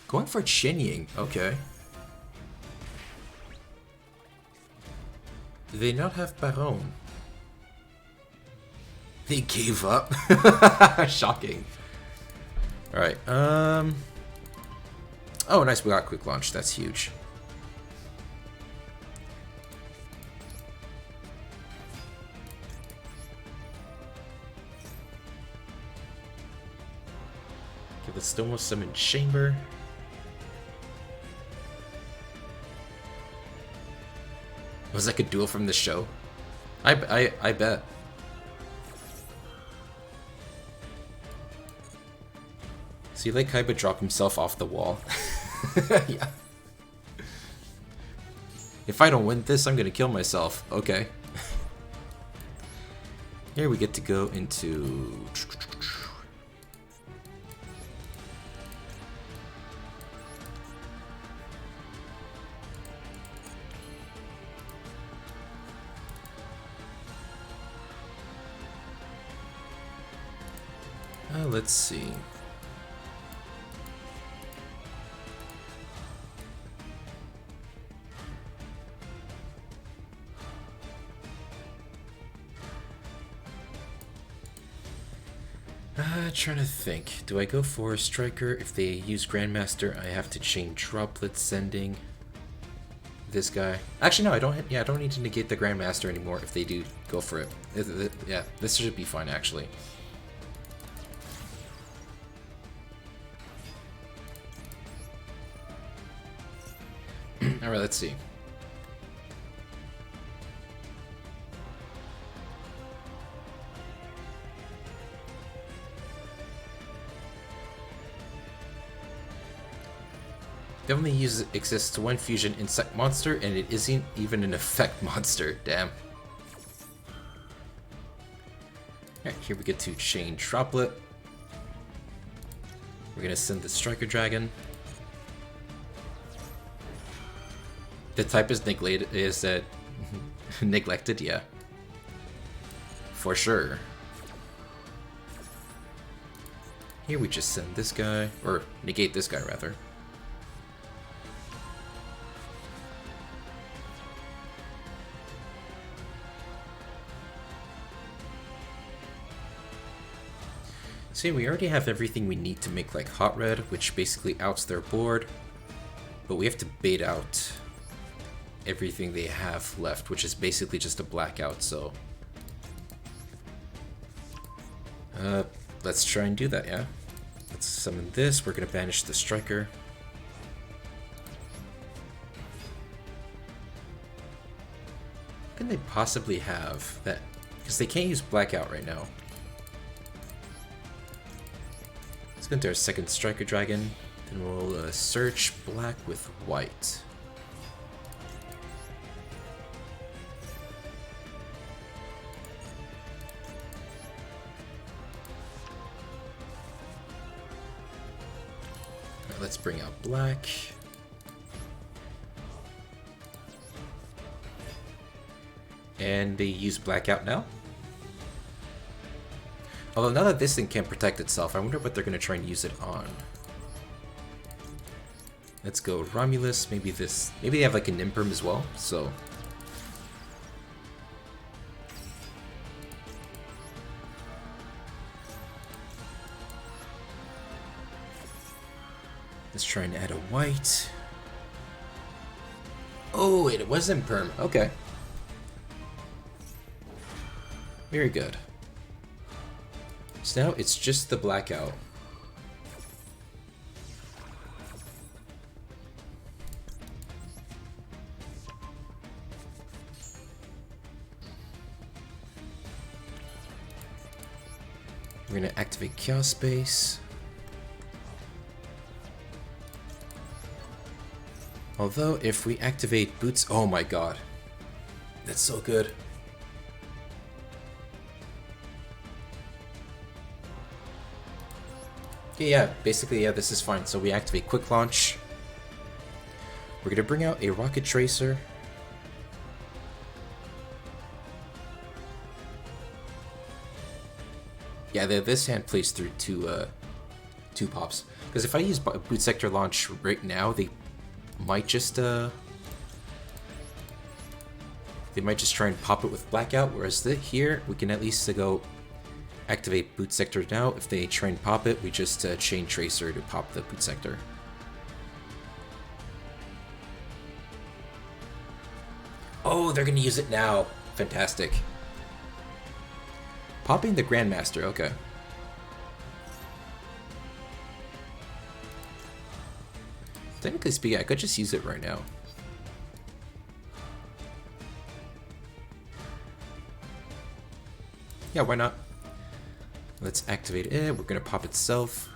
A: Going for Chen-Ying. Okay. Do they not have Baron? They gave up. Shocking. Alright, oh, nice, we got quick launch. That's huge. Okay, let's still summon Chamber. Was that like a duel from the show? I bet. See, like Kaiba drop himself off the wall. Yeah. If I don't win this, I'm gonna kill myself. Okay. Here we get to go into... let's see. Trying to think. Do I go for Striker? If they use Grandmaster, I have to chain Droplet sending this guy. Actually, no, I don't. Yeah, I don't need to negate the Grandmaster anymore if they do go for it. Yeah, this should be fine, actually. Alright, let's see. It only exists one fusion insect monster, and it isn't even an effect monster. Damn. Alright, here we get to chain Droplet. We're gonna send the Striker Dragon. The type is neglected. Is that neglected? Yeah, for sure. Here we just send this guy, or negate this guy rather. See, we already have everything we need to make like Hot Red, which basically outs their board. But we have to bait out everything they have left, which is basically just a blackout, so... let's try and do that, yeah? Let's summon this, we're gonna banish the Striker. What can they possibly have that... Because they can't use blackout right now. Let's go into our second Striker Dragon, then we'll search black with white. Let's bring out black. And they use blackout now. Although now that this thing can't protect itself, I wonder what they're going to try and use it on. Let's go Romulus, maybe this... Maybe they have like an Imperm as well, so... Let's try and add a white. Oh, it was Imperm. Okay. Very good. So now it's just the blackout. We're gonna activate Chaos Space. Although, if we activate Boots... Oh my god. That's so good. Okay, yeah, basically, yeah, this is fine. So we activate Quick Launch. We're gonna bring out a Rocket Tracer. Yeah, this hand plays through two pops. Because if I use Boot Sector Launch right now, they might just try and pop it with blackout, whereas here we can at least go activate Boot Sector now. If they try and pop it, we just chain Tracer to pop the Boot Sector. Oh, they're gonna use it now. Fantastic. Popping the Grandmaster, okay. Technically speaking, I could just use it right now. Yeah, why not? Let's activate it. We're gonna pop itself.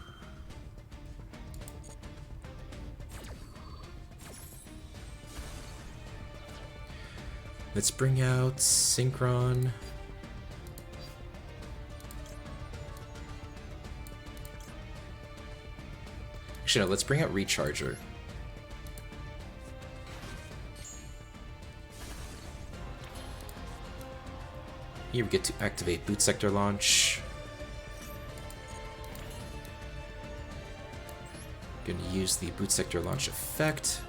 A: Let's bring out Synchron. Actually, no, let's bring out Recharger. Here we get to activate Boot Sector Launch. Gonna use the Boot Sector Launch effect.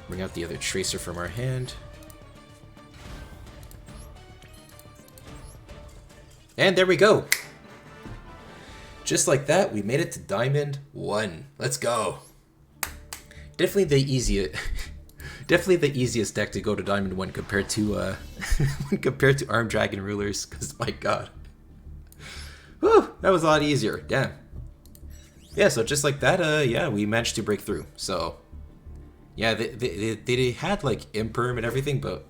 A: Bring out the other Tracer from our hand. And there we go! just like that, we made it to Diamond 1. Let's go. Definitely the easiest, definitely the easiest deck to go to Diamond 1 compared to compared to Armed Dragon Rulers. Because my God, whew, that was a lot easier. Damn. Yeah. So just like that, yeah, we managed to break through. So yeah, they had like Imperm and everything, but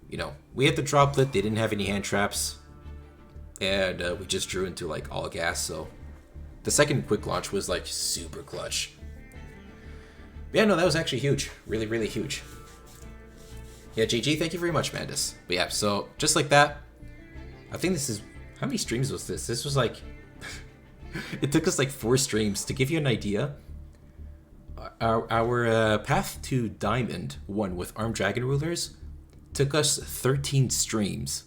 A: you know, we had the Droplet. They didn't have any hand traps, and we just drew into like all gas. So the second quick launch was like super clutch. Yeah, no, that was actually huge. Really, really huge. Yeah, GG, thank you very much, Mandus. But yeah, so just like that, I think this is... How many streams was this? This was like... it took us like 4 streams. To give you an idea, our path to Diamond 1 with Armed Dragon Rulers took us 13 streams.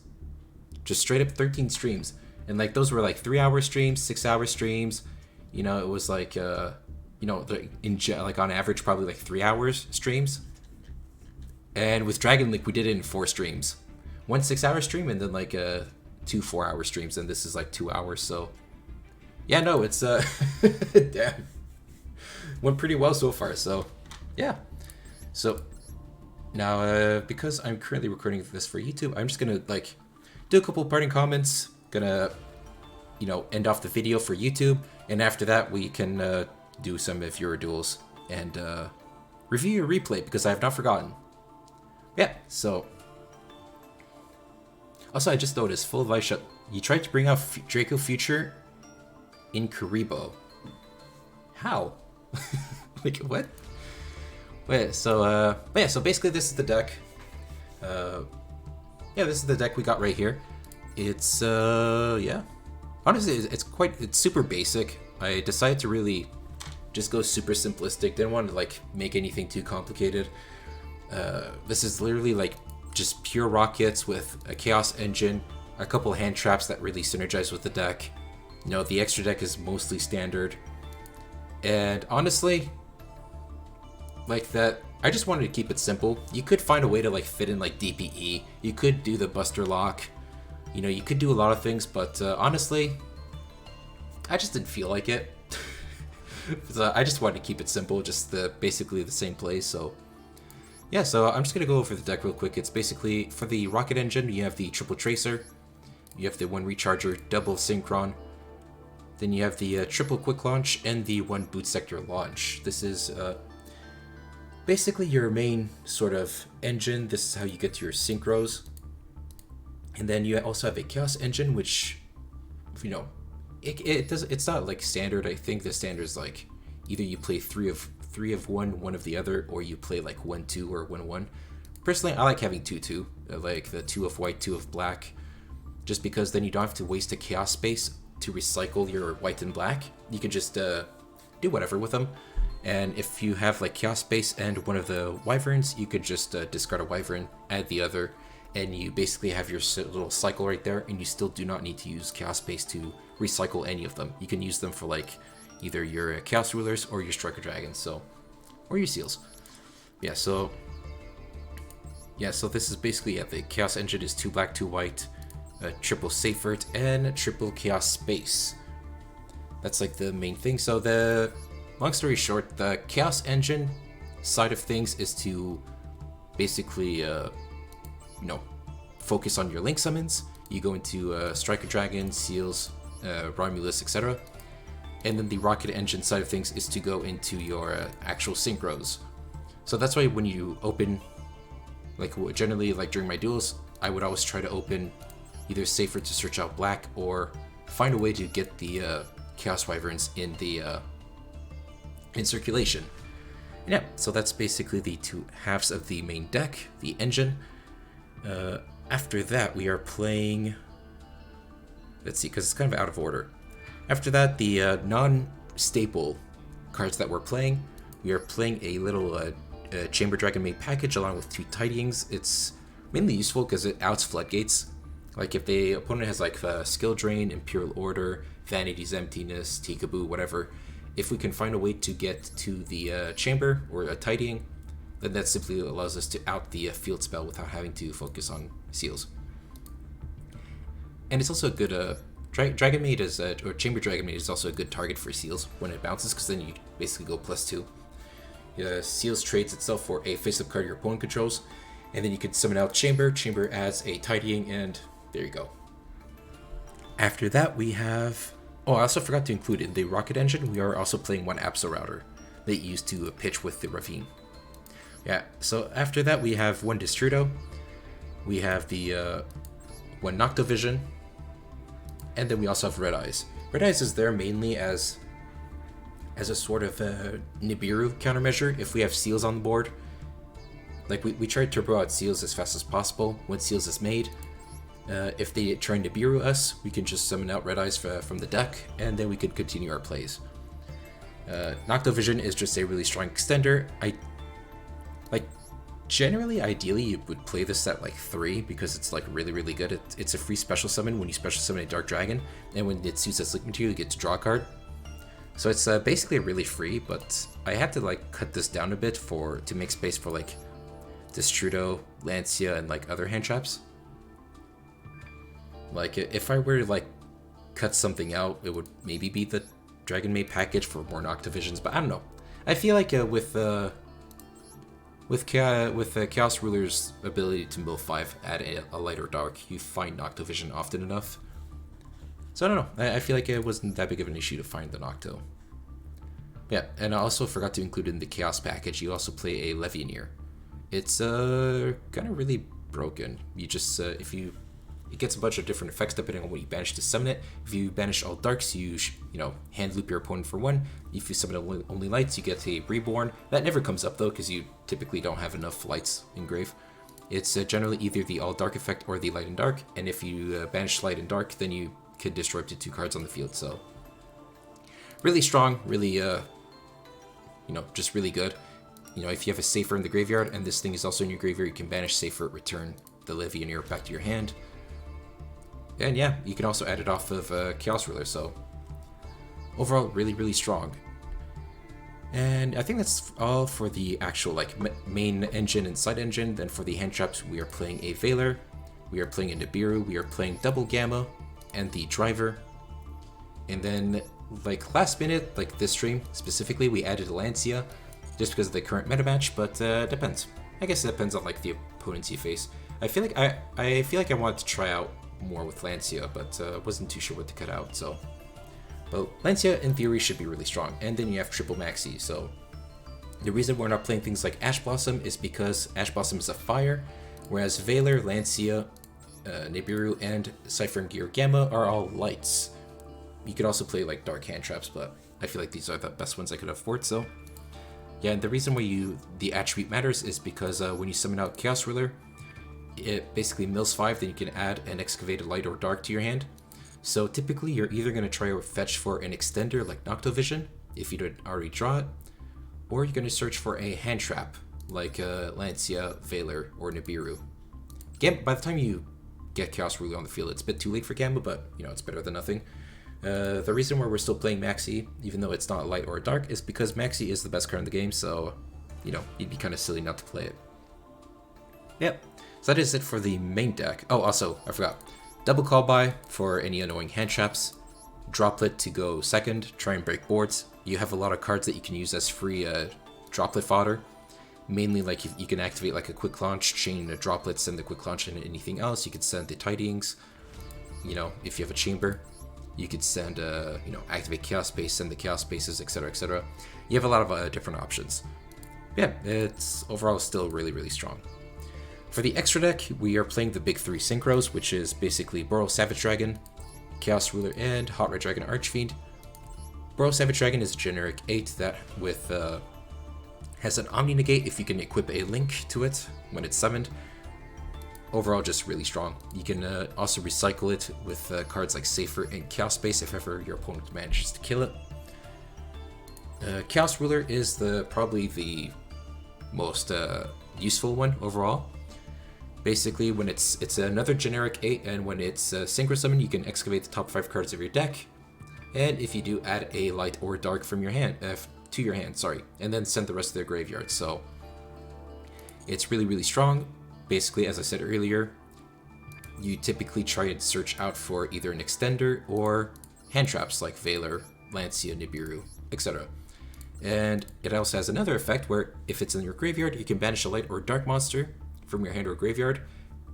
A: Just straight up 13 streams. And like those were like 3-hour streams, 6-hour streams. You know, it was like... you know, like on average, probably like 3 hours streams. And with Dragon Link, we did it in 4 streams. 1 6-hour stream and then like 2 4-hour streams. And this is like 2 hours. So yeah, no, it's damn, went pretty well so far. So yeah. So now because I'm currently recording this for YouTube, I'm just gonna like do a couple parting comments. Gonna, you know, end off the video for YouTube, and after that we can do some of your duels and review your replay, because I have not forgotten. Yeah, so also I just noticed full life shot. You tried to bring out Draco Future in Karibo. How? Like what? Wait, so yeah, so basically this is the deck. Yeah, this is the deck we got right here. It's yeah, honestly it's super basic. I decided to really just go super simplistic. Didn't want to like make anything too complicated. This is literally like just pure rockets with a chaos engine, a couple hand traps that really synergize with the deck. You know, the extra deck is mostly standard. And honestly, like that, I just wanted to keep it simple. You could find a way to like fit in like DPE. You could do the Buster Lock. You know, you could do a lot of things, but honestly, I just didn't feel like it. So I just wanted to keep it simple, just basically the same plays. So yeah, so I'm just gonna go over the deck real quick. It's basically for the rocket engine, you have the triple tracer, you have the 1 recharger, double synchron, then you have the triple quick launch and the 1 boot sector launch. This is basically your main sort of engine. This is how you get to your synchros, and then you also have a chaos engine, which, you know, it's not like standard. I think the standard is like either you play three of one of the other, or you play like 1-2 or 1-1. Personally, I like having 2-2, like the 2 of white, 2 of black, just because then you don't have to waste a chaos space to recycle your white and black. You can just do whatever with them. And if you have like chaos space and one of the wyverns, you could just discard a wyvern, add the other, and you basically have your little cycle right there, and you still do not need to use chaos space to recycle any of them. You can use them for like either your chaos rulers or your striker dragons, so, or your seals. Yeah, so this is basically, yeah, the chaos engine is 2 black, 2 white, triple Scythe, and triple chaos space. That's like the main thing. So the long story short, the chaos engine side of things is to basically you know, focus on your link summons. You go into striker dragon, seals, Romulus, etc. And then the rocket engine side of things is to go into your actual synchros. So that's why when you open, like generally like during my duels, I would always try to open either Scythe to search out black, or find a way to get the chaos wyverns in the in circulation. And yeah, so that's basically the 2 halves of the main deck, the engine. After that, we are playing, let's see, because it's kind of out of order. After that, the non-staple cards that we're playing, we are playing a little Chamber Dragon main package along with 2 Tidings. It's mainly useful because it outs floodgates. Like if the opponent has like Skill Drain, Imperial Order, Vanity's Emptiness, Tikaboo, whatever, if we can find a way to get to the chamber or a Tiding, then that simply allows us to out the field spell without having to focus on seals. And it's also a good Dragon Maid is, or Chamber Dragon Maid is also a good target for Seals when it bounces, because then you basically go +2. Seals trades itself for a face-up card your opponent controls, and then you can summon out Chamber. Chamber adds a Tidying, and there you go. After that, we have... Oh, I also forgot to include in the Rocket Engine, we are also playing one Apso Router that you use to pitch with the Ravine. Yeah, so after that, we have one Distrudo. We have the one Noctovision, and then we also have Red Eyes. Red Eyes is there mainly as a sort of Nibiru countermeasure if we have Seals on the board. Like, we try to turbo out Seals as fast as possible when Seals is made. If they try and Nibiru us, we can just summon out Red Eyes from the deck, and then we can continue our plays. Noctovision is just a really strong extender. Generally, ideally, you would play this at like 3 because it's like really, really good. It's a free special summon when you special summon a Dark Dragon, and when it suits as Link Material, you get to draw a card. So it's basically really free, but I had to like cut this down a bit to make space for like Destrudo, Lancia, and like other hand traps. Like if I were to like cut something out, it would maybe be the Dragon Maid package for more Noctovisions, but I don't know. I feel like with Chaos Ruler's ability to mill 5 add a light or dark, you find Noctovision often enough. So I don't know, I feel like it wasn't that big of an issue to find the Nocto. Yeah, and I also forgot to include in the Chaos package, you also play a Levianeer. It's kind of really broken. You just, it gets a bunch of different effects depending on what you banish to summon it. If you banish all darks, you hand loop your opponent for 1. If you summon only lights, you get a Reborn. That never comes up though, because you typically don't have enough lights in grave. It's generally either the all dark effect or the light and dark, and if you banish light and dark, then you can destroy up to 2 cards on the field. So really strong, really just really good. If you have a Safer in the graveyard and this thing is also in your graveyard, you can banish Safer, return the Levianeer back to your hand. And yeah, you can also add it off of Chaos Ruler, so overall, really, really strong. And I think that's all for the actual like main engine and side engine. Then for the hand traps, we are playing a Veiler, we are playing a Nibiru, we are playing Double Gamma, and the Driver. And then, like last minute, like this stream specifically, we added Lancia, just because of the current meta match, but depends. I guess it depends on like the opponents you face. I feel like I wanted to try out more with Lancia, but wasn't too sure what to cut out. So, but Lancia in theory should be really strong, and then you have triple maxi. So the reason we're not playing things like Ash Blossom is because Ash Blossom is a fire, whereas Veiler, Lancia, Nibiru, and Cypher and Gear Gamma are all lights. You could also play like dark hand traps, but I feel like these are the best ones I could afford. So yeah, and the reason why the attribute matters is because when you summon out Chaos Ruler, it basically mills 5, then you can add an Excavated Light or Dark to your hand. So typically you're either going to try to fetch for an extender like Noctovision, if you didn't already draw it, or you're going to search for a hand trap like Lancia, Veiler, or Nibiru. By the time you get Chaos Ruler on the field, it's a bit too late for Gamma, but it's better than nothing. The reason why we're still playing Maxi, even though it's not a light or a dark, is because Maxi is the best card in the game, so you'd be kind of silly not to play it. Yep. So that is it for the main deck. Oh, also, I forgot. Double Call By for any annoying hand traps. Droplet to go second, try and break boards. You have a lot of cards that you can use as free Droplet fodder. Mainly, like, you can activate like a Quick Launch, chain a Droplet, send the Quick Launch, and anything else. You could send the Tidyings. If you have a Chamber, you could send, activate Chaos Space, send the Chaos Spaces, etc., etc. You have a lot of different options. Yeah, it's overall still really, really strong. For the extra deck, we are playing the big 3 synchros, which is basically Boros Savage Dragon, Chaos Ruler, and Hot Red Dragon Archfiend. Boros Savage Dragon is a generic 8 that has an Omni Negate if you can equip a link to it when it's summoned. Overall, just really strong. You can also recycle it with cards like Safer and Chaos Space if ever your opponent manages to kill it. Chaos Ruler is probably the most useful one overall. Basically, when it's another generic 8, and when it's Synchro Summon, you can excavate the top 5 cards of your deck, and if you do, add a light or dark from your hand to your hand, and then send the rest to their graveyard. So it's really, really strong. Basically, as I said earlier, you typically try and search out for either an extender or hand traps like Valor, Lancia, Nibiru, etc. And it also has another effect where if it's in your graveyard, you can banish a light or dark monster from your hand or graveyard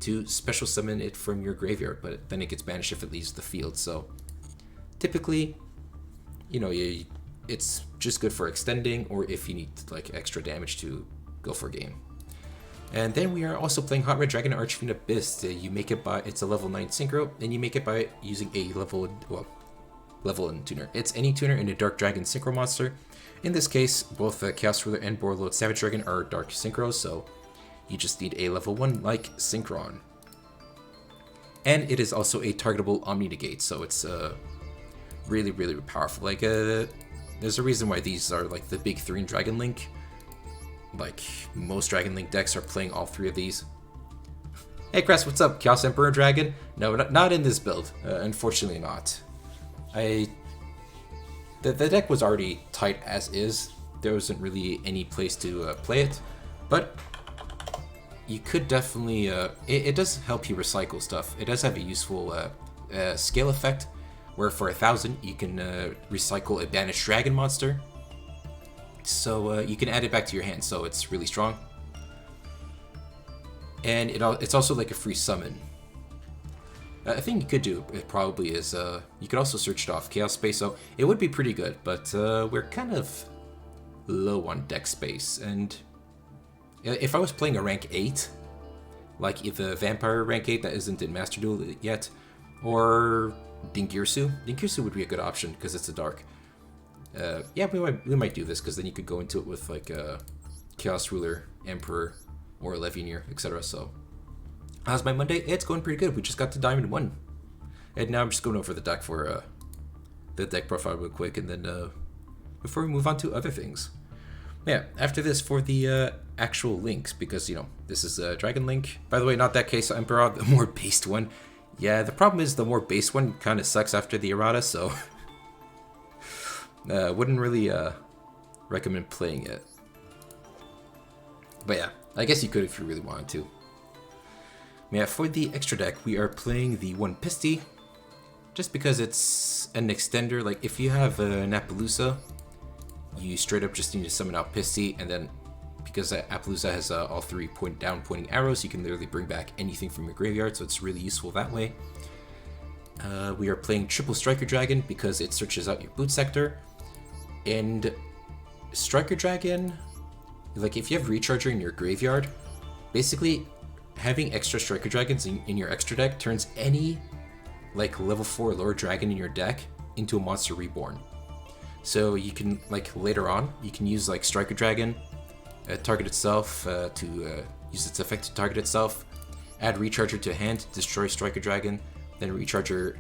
A: to special summon it from your graveyard, but then it gets banished if it leaves the field. So typically, you know, it's just good for extending or if you need like extra damage to go for a game. And then we are also playing Hot Red Dragon Archfiend Abyss. You make it by, it's a level 9 synchro, and you make it by using a level 1 tuner. It's any tuner in a Dark Dragon synchro monster. In this case, both Chaos Ruler and Borderlord Savage Dragon are Dark synchros, so you just need a level 1 like Synchron. And it is also a targetable Omni Negate, so it's really, really powerful. Like, there's a reason why these are like the big 3 in Dragon Link. Like, most Dragon Link decks are playing all 3 of these. Hey Crest, what's up? Chaos Emperor Dragon? No, not in this build. Unfortunately not. The deck was already tight as is. There wasn't really any place to play it. But you could definitely... it does help you recycle stuff. It does have a useful scale effect, where for 1,000 you can recycle a banished dragon monster. So you can add it back to your hand, so it's really strong. And it's also like a free summon. A thing you could do, it probably is, you could also search it off Chaos Space, so it would be pretty good, but we're kind of low on deck space. And if I was playing a rank 8, like the Vampire rank 8 that isn't in Master Duel yet, or Dinkirsu would be a good option because it's a dark. Yeah, we might do this because then you could go into it with like Chaos Ruler, Emperor, or Levineer, etc. So, how's my Monday? It's going pretty good. We just got to Diamond 1. And now I'm just going over the deck for the deck profile real quick, and then before we move on to other things. Yeah, after this for the actual links, because, you know, this is Dragon Link. By the way, not that case Emperor, the more based one. Yeah, the problem is the more base one kind of sucks after the errata, so... wouldn't really recommend playing it. But yeah, I guess you could if you really wanted to. Yeah, for the extra deck, we are playing the one Pisty, just because it's an extender. Like, if you have an Appaloosa, you straight up just need to summon out Pisty, and then because Appaloosa has all 3 pointing arrows, you can literally bring back anything from your graveyard, so it's really useful that way. We are playing Triple Striker Dragon because it searches out your boot sector. And Striker Dragon, like if you have Recharger in your graveyard, basically having extra Striker Dragons in your extra deck turns any like level 4 lower dragon in your deck into a monster reborn. So you can, like later on, you can use like Striker Dragon, target itself to use its effect to target itself, add Recharger to hand, destroy Striker Dragon, then Recharger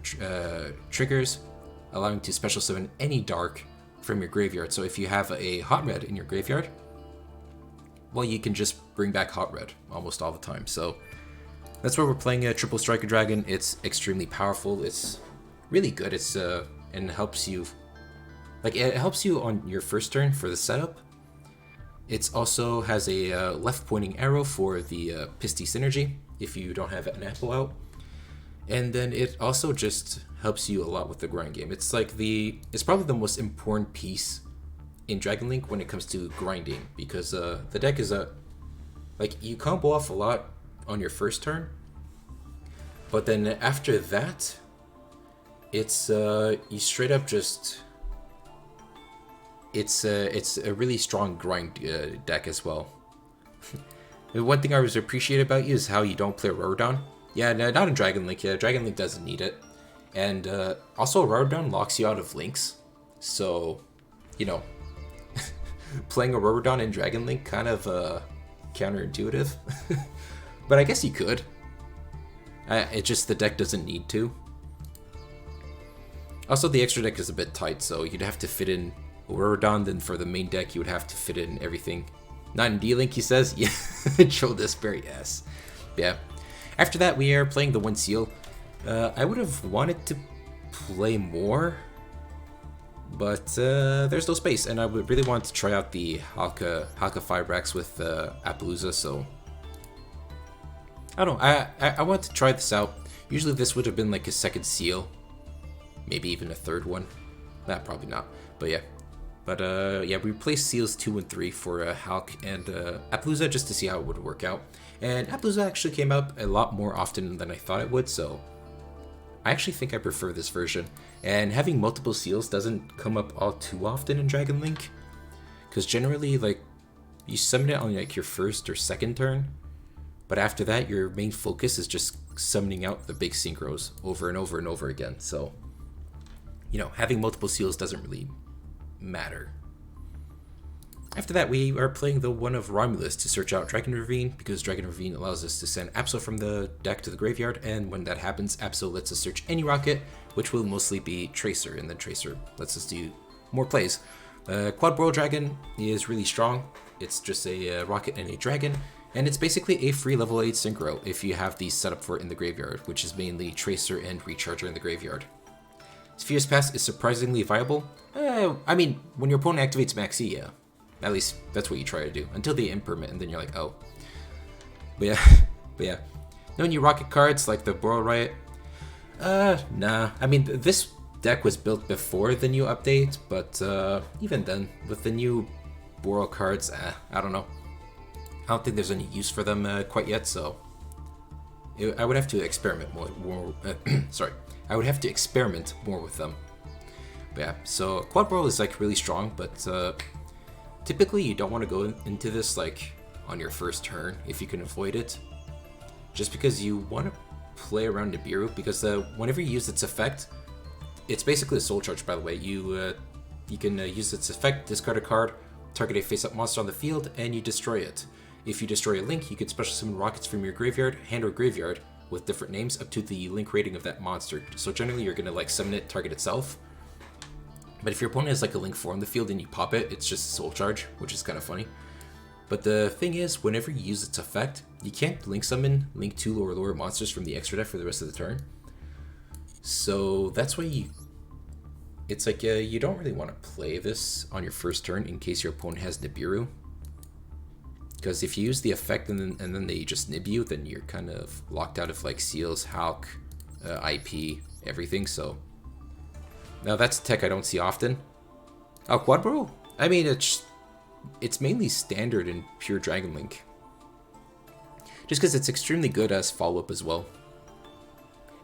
A: triggers, allowing to special summon any dark from your graveyard. So if you have a Hot Red in your graveyard, well, you can just bring back Hot Red almost all the time. So that's why we're playing a Triple Striker Dragon. It's extremely powerful. It's really good. It's and helps you, like it helps you on your first turn for the setup. It also has a left pointing arrow for the Pisty synergy if you don't have an apple out. And then it also just helps you a lot with the grind game. It's like it's probably the most important piece in Dragon Link when it comes to grinding, because the deck is like you combo off a lot on your first turn, but then after that, it's you straight up just it's a really strong grind deck as well. The one thing I always appreciate about you is how you don't play Rorodon. Yeah, no, not in Dragon Link. Yeah, Dragon Link doesn't need it. And also, Rorodon locks you out of links. So, you know, playing a Rorodon in Dragon Link kind of counterintuitive. But I guess you could. It just, the deck doesn't need to. Also, the extra deck is a bit tight, so you'd have to fit in Rorodon. Then for the main deck, you would have to fit in everything. Not in D-Link, he says. Yeah, Troll Despair, yes. Yeah. After that, we are playing the One Seal. I would have wanted to play more, but there's no space, and I would really want to try out the Halka Firebrax with Appaloosa, so I don't know. I want to try this out. Usually this would have been like a second seal, maybe even a third one. Probably not, but yeah. But yeah, we replaced seals 2 and 3 for Hulk and Appaloosa just to see how it would work out. And Appaloosa actually came up a lot more often than I thought it would, so I actually think I prefer this version. And having multiple seals doesn't come up all too often in Dragon Link, because generally, like, you summon it on like your first or second turn, but after that, your main focus is just summoning out the big synchros over and over and over again. So, you know, having multiple seals doesn't really matter. After that, we are playing the one of Romulus to search out Dragon Ravine, because Dragon Ravine allows us to send Absol from the deck to the graveyard, and when that happens, Absol lets us search any rocket, which will mostly be Tracer, and then Tracer lets us do more plays. Quad Boral Dragon is really strong. It's just a rocket and a dragon, and it's basically a free level 8 synchro if you have these set up for it in the graveyard, which is mainly Tracer and Recharger in the graveyard. Sphere's Pass is surprisingly viable. I mean, when your opponent activates Maxi, yeah. At least that's what you try to do, until they impermit, and then you're like, oh. But yeah. No new rocket cards like the Boral Riot. Nah. I mean, this deck was built before the new update, but even then, with the new Boral cards, I don't know. I don't think there's any use for them quite yet, so I would have to experiment more. Sorry, I would have to experiment more with them. But yeah, so Quad Boral is like really strong, but typically you don't want to go into this like on your first turn if you can avoid it, just because you want to play around Nibiru, because whenever you use its effect, it's basically a soul charge, by the way. You can use its effect, discard a card, target a face-up monster on the field, and you destroy it. If you destroy a link, you can special summon rockets from your graveyard, hand or graveyard, with different names up to the link rating of that monster. So generally you're going to like summon it, target itself. But if your opponent has like a link 4 on the field and you pop it, it's just a soul charge, which is kind of funny. But the thing is, whenever you use its effect, you can't link summon link 2 or lower monsters from the extra deck for the rest of the turn. So that's why it's like you don't really want to play this on your first turn in case your opponent has Nibiru. Because if you use the effect and then they just nib you, then you're kind of locked out of like Seals, Hulk, IP, everything. So now that's a tech I don't see often. Oh, Quad Boral? I mean, it's mainly standard in pure Dragon Link. Just because it's extremely good as follow-up as well.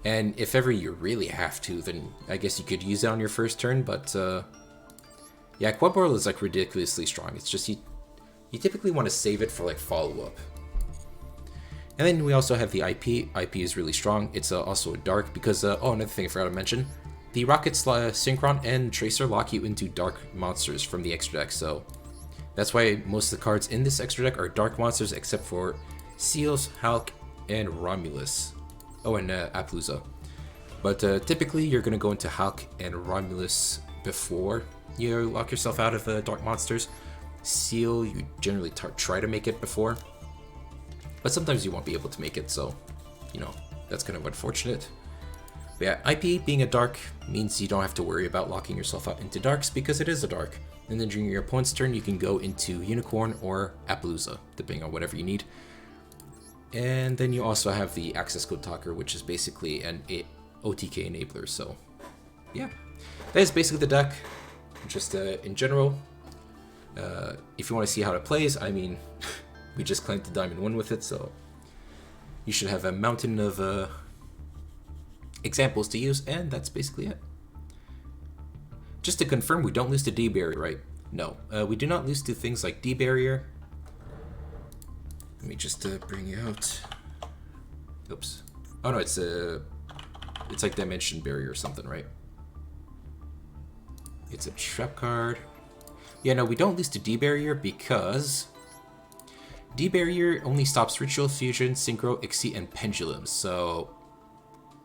A: And if ever you really have to, then I guess you could use it on your first turn, but yeah, Quad Boral is like ridiculously strong. It's just you typically want to save it for like follow-up. And then we also have the IP. IP is really strong. It's also a dark because, oh, another thing I forgot to mention. The Rockets, Synchron, and Tracer lock you into dark monsters from the extra deck, so that's why most of the cards in this extra deck are dark monsters except for Seals, Hulk, and Romulus. Oh, and Appaloosa. But typically you're going to go into Hulk and Romulus before you lock yourself out of dark monsters. Seal, you generally try to make it before, but sometimes you won't be able to make it, so, you know, that's kind of unfortunate. But yeah, IP being a dark means you don't have to worry about locking yourself out into darks because it is a dark. And then during your opponent's turn, you can go into Unicorn or Appaloosa, depending on whatever you need. And then you also have the Access Code Talker, which is basically an OTK enabler, so yeah. That is basically the deck, just in general. If you want to see how it plays, I mean, we just claimed the Diamond 1 with it, so you should have a mountain of examples to use, and that's basically it. Just to confirm, we don't lose to D-Barrier, right? No, we do not lose to things like D-Barrier. Let me just bring it out. Oops. Oh no, it's like Dimension Barrier or something, right? It's a trap card. Yeah, no, we don't lose to D-Barrier because D-Barrier only stops Ritual Fusion, Synchro, Ixie, and Pendulum. So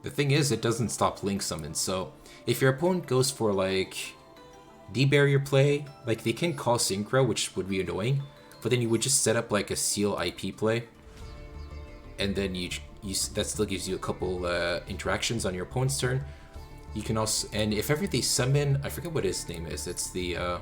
A: the thing is, it doesn't stop Link Summons. So if your opponent goes for like D-Barrier play, like they can call Synchro, which would be annoying, but then you would just set up like a Seal IP play, and then that still gives you a couple interactions on your opponent's turn. You can also, and if ever they summon, I forget what his name is. It's the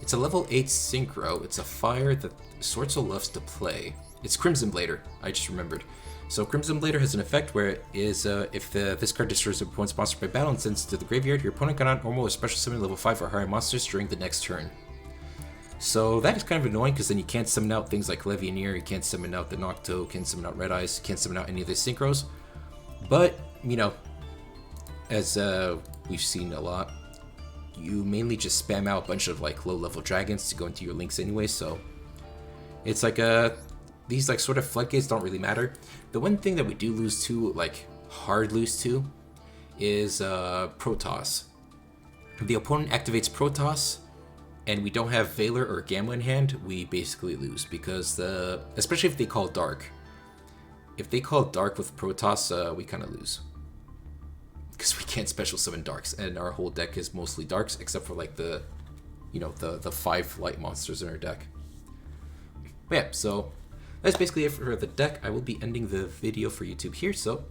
A: it's a level 8 Synchro. It's a fire that Sortzel loves to play. It's Crimson Blader, I just remembered. So Crimson Blader has an effect where it is if this card destroys your opponent's monster by battle and sends it to the graveyard, your opponent cannot normal or special summon level 5 or higher monsters during the next turn. So that is kind of annoying because then you can't summon out things like Levianeer, you can't summon out the Nocto, can't summon out Red Eyes, can't summon out any of the synchros. But, you know, as we've seen a lot, you mainly just spam out a bunch of like low-level dragons to go into your links anyway, so it's like these like sort of floodgates don't really matter. The one thing that we do lose to, like hard lose to, is Protoss. If the opponent activates Protoss and we don't have Valor or Gamma in hand, we basically lose because especially if they call Dark. If they call Dark with Protoss, we kind of lose. Because we can't special summon Darks, and our whole deck is mostly Darks, except for like the 5 light monsters in our deck. But yeah, so that's basically it for the deck. I will be ending the video for YouTube here, so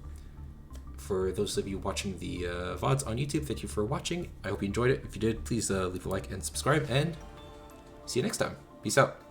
A: for those of you watching the VODs on YouTube, thank you for watching. I hope you enjoyed it. If you did, please leave a like and subscribe, and see you next time. Peace out.